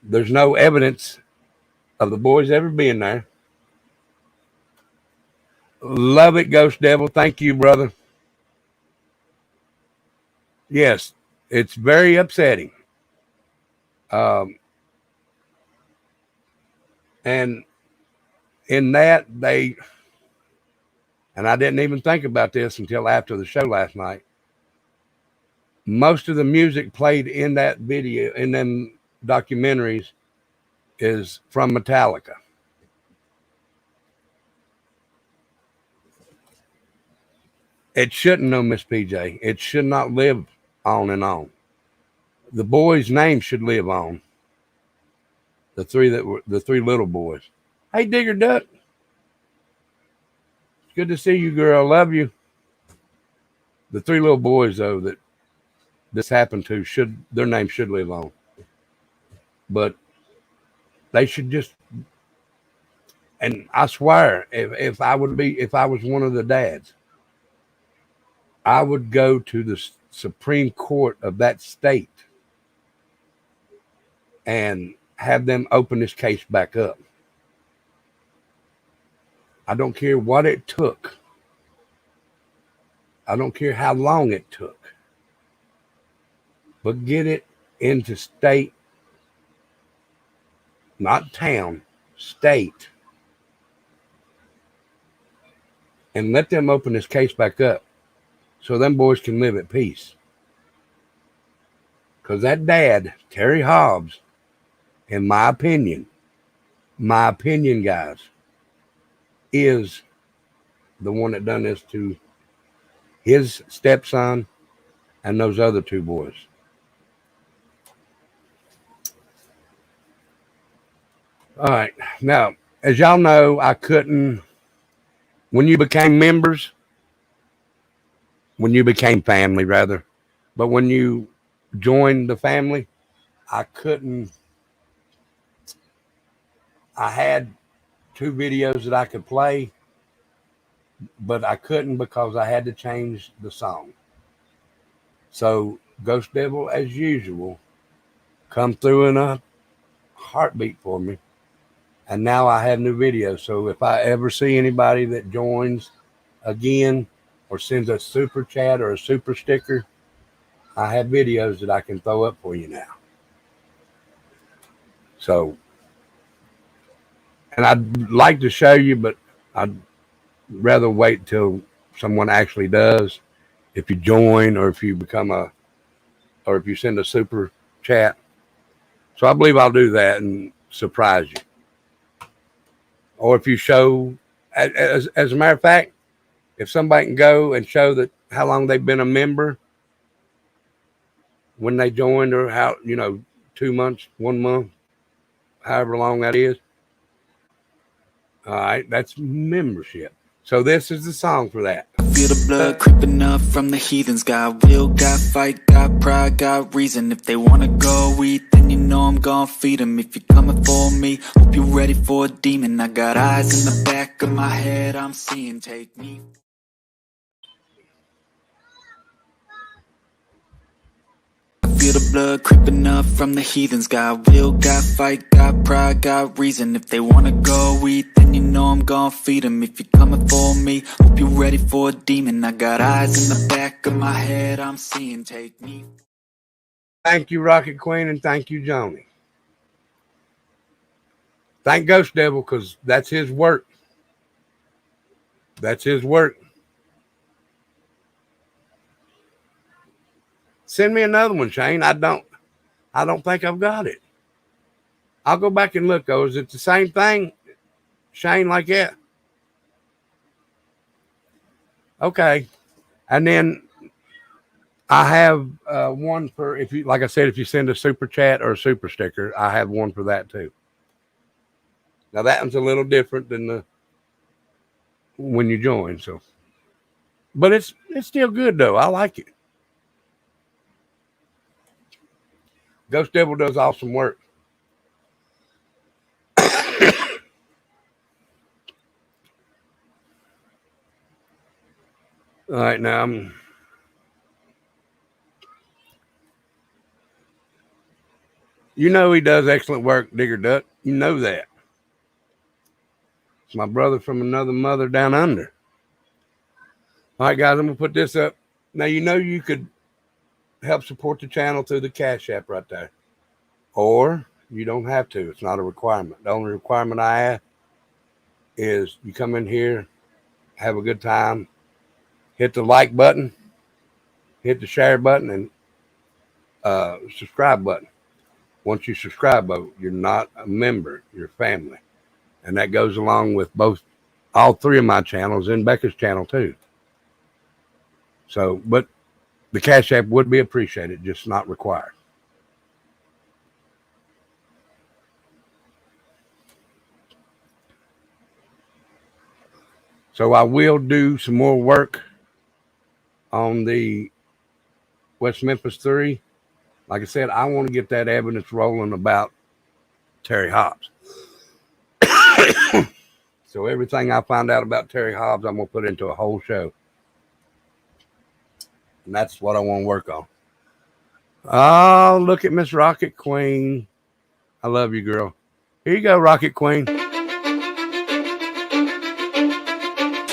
There's no evidence of the boys ever being there. Love it, Ghost Devil. Thank you, brother. Yes, it's very upsetting. And in that, and I didn't even think about this until after the show last night. Most of the music played in that video, in them documentaries, is from Metallica. It shouldn't, no, Miss PJ. It should not live on and on. The boys' names should live on. The three little boys. Hey, Digger Duck. It's good to see you, girl. Love you. The three little boys, though, that this happened to, their names should live on. But they should just, and I swear, if I was one of the dads, I would go to the Supreme Court of that state and have them open this case back up. I don't care what it took. I don't care how long it took. But get it into state, not town, state. And let them open this case back up so them boys can live at peace. Because that dad, Terry Hobbs, in my opinion, guys, is the one that done this to his stepson and those other two boys. All right. Now, as y'all know, I couldn't, when you became members, when you became family, rather, but when you joined the family, I had 2 videos that I could play, but I couldn't because I had to change the song. So Ghost Devil, as usual, come through in a heartbeat for me. And now I have new videos. So if I ever see anybody that joins again or sends a super chat or a super sticker, I have videos that I can throw up for you now. So, and I'd like to show you, but I'd rather wait till someone actually does. If you join or if you or if you send a super chat. So I believe I'll do that and surprise you. Or if you show, as a matter of fact, if somebody can go and show that, how long they've been a member when they joined, or how, 2 months, 1 month, however long that is. All right, that's membership. So this is the song for that. Feel the blood creeping up from the heathens. Got will, got fight, got pride, got reason. If they wanna go eat, then you know I'm gon' feed them. If you're coming for me, hope you're ready for a demon. I got eyes in the back of my head, I'm seeing. Take me. Feel the blood creeping up from the heathens. Got will, got fight, got pride, got reason. If they wanna go eat, then you know I'm gon' feed them. If you're coming for me, hope you're ready for a demon. I got eyes in the back of my head, I'm seeing. Take me. Thank you, Rocket Queen, and thank you, Joni. Thank Ghost Devil, because that's his work. That's his work. Send me another one, Shane. I don't think I've got it. I'll go back and look, though. Is it the same thing, Shane, like that? Okay. And then I have one for, if you, like I said, if you send a super chat or a super sticker, I have one for that too. Now that one's a little different than the when you join, so, but it's still good though. I like it. Ghost Devil does awesome work. All right, now you know he does excellent work, Digger Duck. You know that. It's my brother from another mother down under. All right, guys, I'm gonna put this up. Now you could help support the channel through the Cash App right there, or you don't have to. It's not a requirement. The only requirement I have is you come in here, have a good time, hit the like button, hit the share button, and subscribe button. Once you subscribe, you're not a member, you're family. And that goes along with all three of my channels and Becca's channel too. So, but the Cash App would be appreciated, just not required. So I will do some more work on the West Memphis 3. Like I said, I want to get that evidence rolling about Terry Hobbs. So everything I find out about Terry Hobbs, I'm going to put into a whole show. And that's what I want to work on. Oh, look at Miss Rocket Queen. I love you, girl. Here you go, Rocket Queen.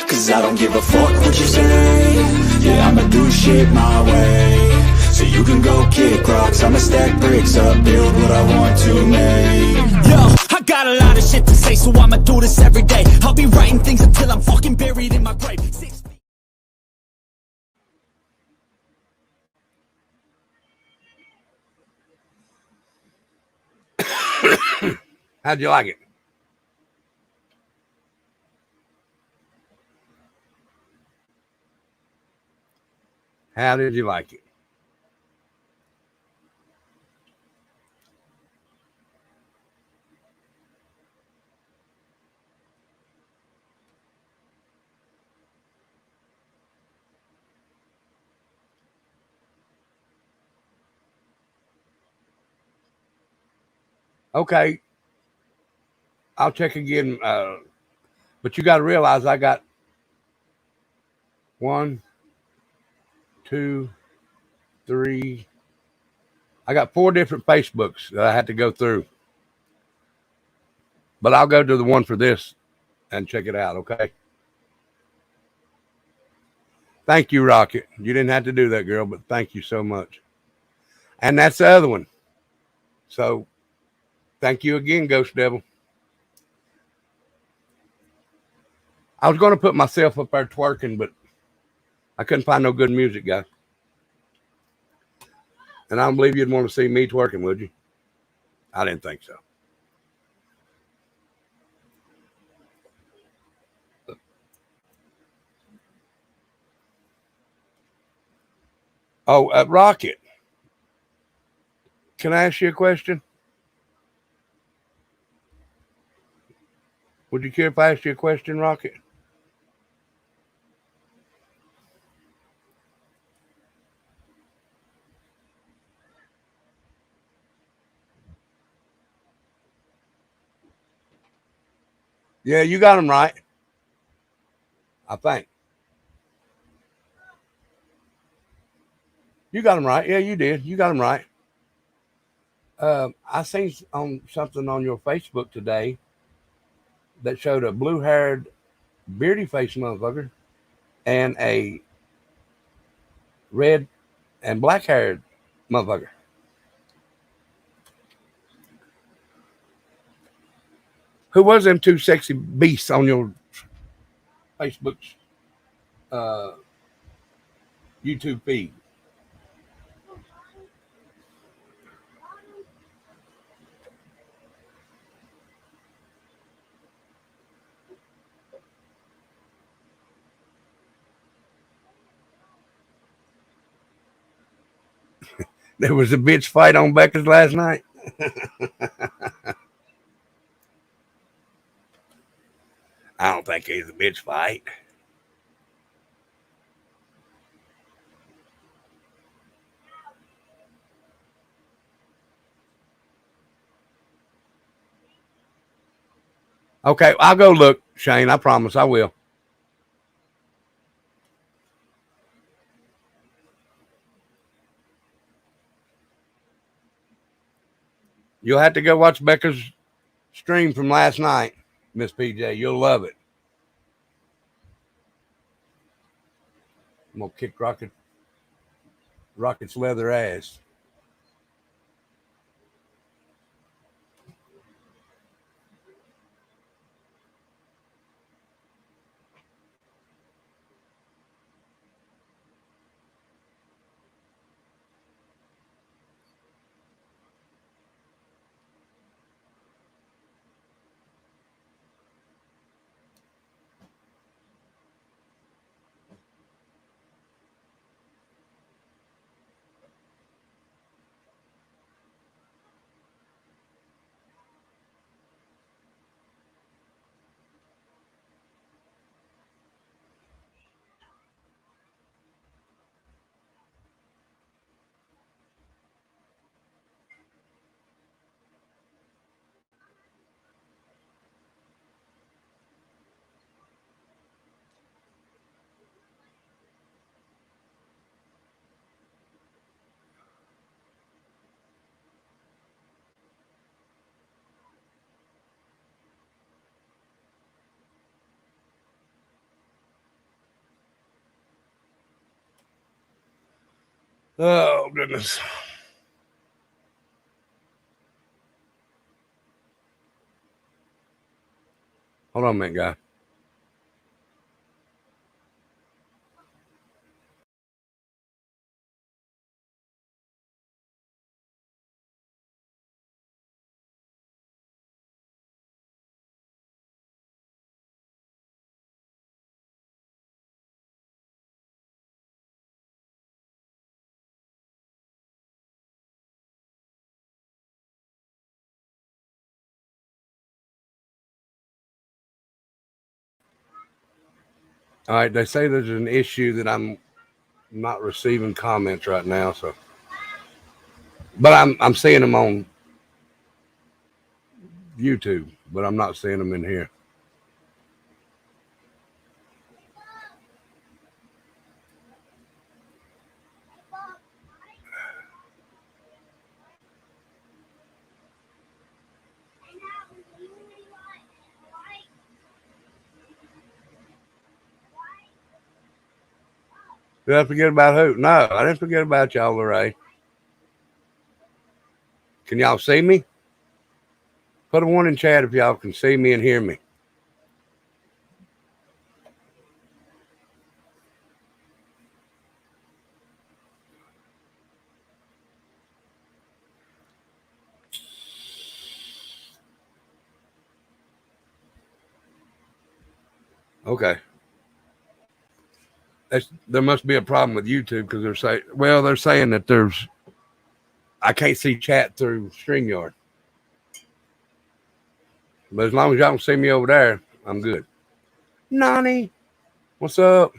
Cause I don't give a fuck what you say. Yeah, I'ma do shit my way. So you can go kick rocks, I'ma stack bricks up, build what I want to make. Yo, I got a lot of shit to say, so I'ma do this every day. I'll be writing things until I'm fucking buried in my grave. How'd you like it? How did you like it? Okay. I'll check again. But you got to realize I got 1, 2, 3. I got 4 different Facebooks that I had to go through. But I'll go to the one for this and check it out, okay? Thank you, Rocket. You didn't have to do that, girl, but thank you so much. And that's the other one. So thank you again, Ghost Devil. I was going to put myself up there twerking, but I couldn't find no good music, guys. And I don't believe you'd want to see me twerking, would you? I didn't think so. Oh, Rocket, can I ask you a question? Would you care if I asked you a question, Rocket? Yeah, you got them right. I think. You got them right. Yeah, you did. You got them right. I seen on something on your Facebook today that showed a blue-haired, beardy-faced motherfucker and a red and black-haired motherfucker. Who was them two sexy beasts on your Facebook's YouTube feed? There was a bitch fight on Becca's last night. I don't think it's a bitch fight. Okay, I'll go look, Shane. I promise I will. You'll have to go watch Becca's stream from last night, Miss PJ. You'll love it. I'm gonna kick Rocket's leather ass. Oh goodness. Hold on a minute, guy. All right, they say there's an issue that I'm not receiving comments right now, so but I'm seeing them on YouTube, but I'm not seeing them in here. Did I forget about who? No, I didn't forget about y'all, Lorraine. Can y'all see me? Put a one in chat if y'all can see me and hear me. Okay. there must be a problem with YouTube because they're saying that I can't see chat through StreamYard. But as long as y'all don't see me over there, I'm good. Nani, what's up?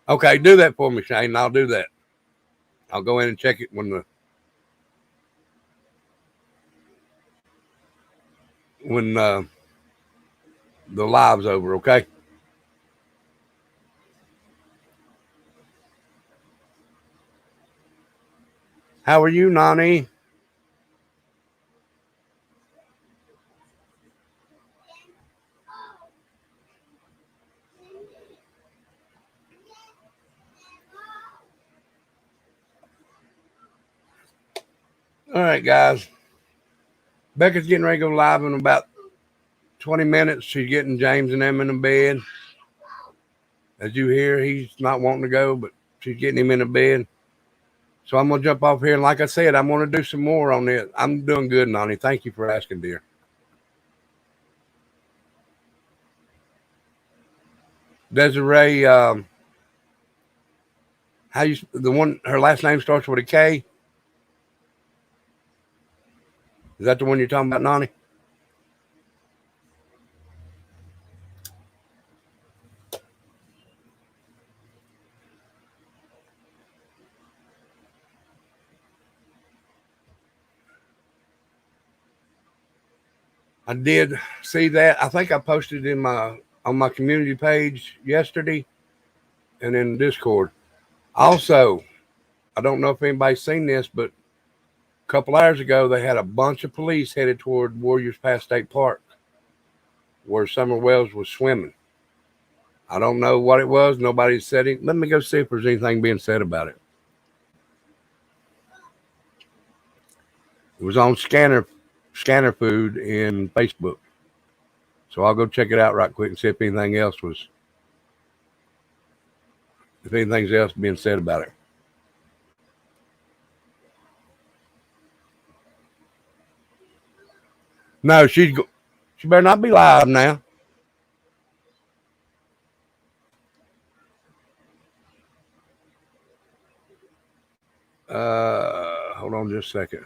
Okay, do that for me, Shane. And I'll do that. I'll go in and check it when the live's over, okay? How are you, Nani? All right, guys. Becca's getting ready to go live in about 20 minutes. She's getting James and them in the bed. As you hear, he's not wanting to go, but she's getting him in the bed. So I'm going to jump off here. And like I said, I'm going to do some more on this. I'm doing good, Nani. Thank you for asking, dear. Desiree, her last name starts with a K. Is that the one you're talking about, Nani? I did see that. I think I posted on my community page yesterday and in Discord. Also, I don't know if anybody's seen this, but a couple hours ago, they had a bunch of police headed toward Warriors Pass State Park where Summer Wells was swimming. I don't know what it was. Nobody said it. Let me go see if there's anything being said about it. It was on Scanner Food in Facebook. So I'll go check it out right quick and see if anything else being said about it. No, she better not be live now. Hold on just a second.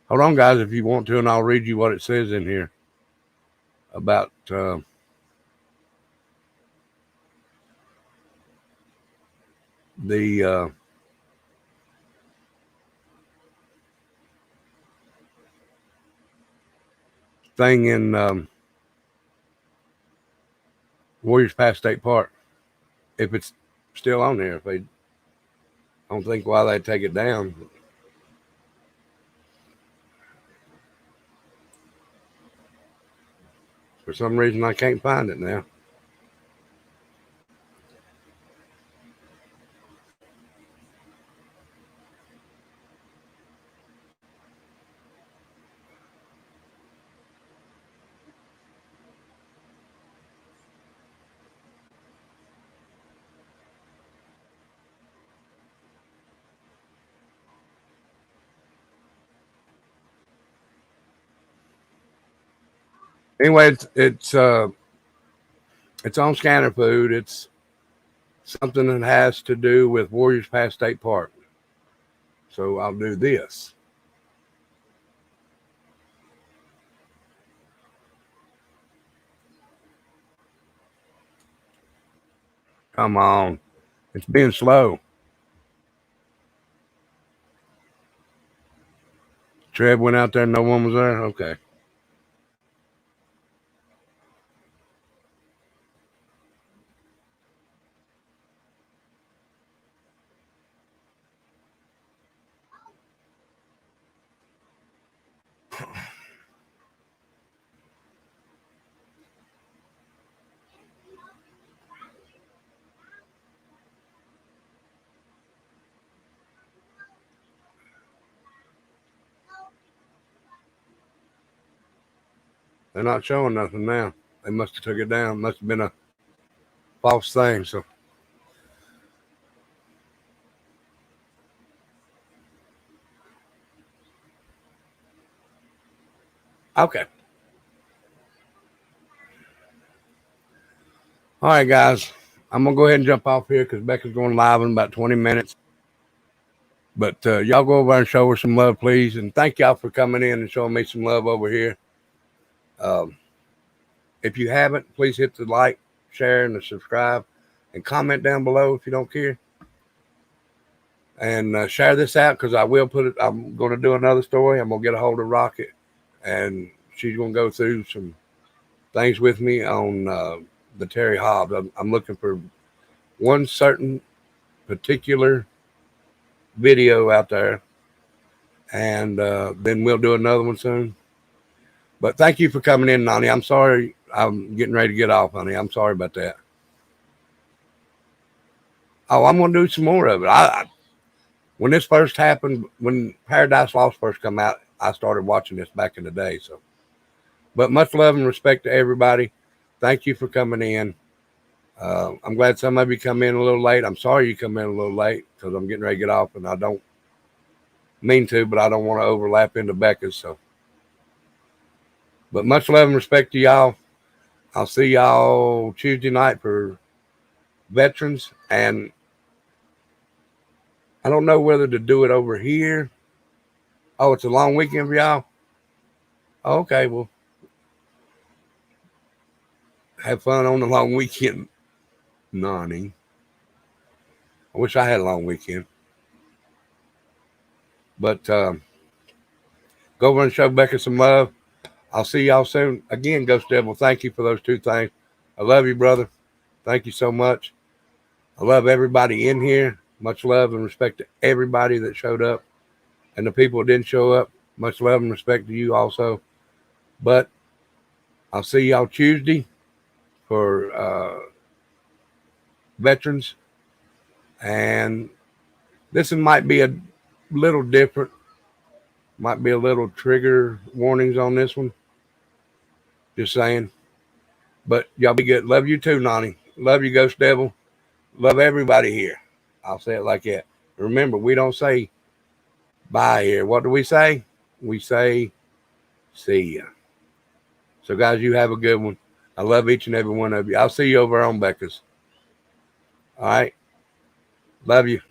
Hold on, guys, if you want to, and I'll read you what it says in here about the thing in Warriors Pass State Park. If it's still on there, I don't think why they'd take it down. For some reason, I can't find it now. Anyway, it's on Scanner Food. It's something that has to do with Warriors Pass State Park. So I'll do this. Come on. It's being slow. Trev went out there and no one was there? Okay. They're not showing nothing now. They must have took it down. Must have been a false thing. So okay. All right, guys. I'm gonna go ahead and jump off here because Becca's going live in about 20 minutes. But y'all go over and show her some love, please, and thank y'all for coming in and showing me some love over here. If you haven't, please hit the like, share, and the subscribe, and comment down below if you don't care. And share this out because I will put it. I'm going to do another story. I'm going to get a hold of Rocket, and she's going to go through some things with me on the Terry Hobbs. I'm looking for one certain particular video out there, and then we'll do another one soon. But thank you for coming in, Nani. I'm sorry. I'm getting ready to get off, honey. I'm sorry about that. Oh, I'm going to do some more of it. When this first happened, when Paradise Lost first come out, I started watching this back in the day. So, but much love and respect to everybody. Thank you for coming in. I'm glad some of you come in a little late. I'm sorry you come in a little late because I'm getting ready to get off, and I don't mean to, but I don't want to overlap into Becca's. So, but much love and respect to y'all. I'll see y'all Tuesday night for veterans, and I don't know whether to do it over here. Oh, it's a long weekend for y'all? Okay, well, have fun on the long weekend, Nani. I wish I had a long weekend. But go over and show Becca some love. I'll see y'all soon. Again, Ghost Devil, thank you for those two things. I love you, brother. Thank you so much. I love everybody in here. Much love and respect to everybody that showed up. And the people that didn't show up, much love and respect to you also. But I'll see y'all Tuesday for veterans. And this one might be a little different. Might be a little trigger warnings on this one. Just saying. But y'all be good. Love you too, Nani. Love you, Ghost Devil. Love everybody here. I'll say it like that. Remember, we don't say bye here. What do we say? We say see ya. So, guys, you have a good one. I love each and every one of you. I'll see you over on Becca's. All right. Love you.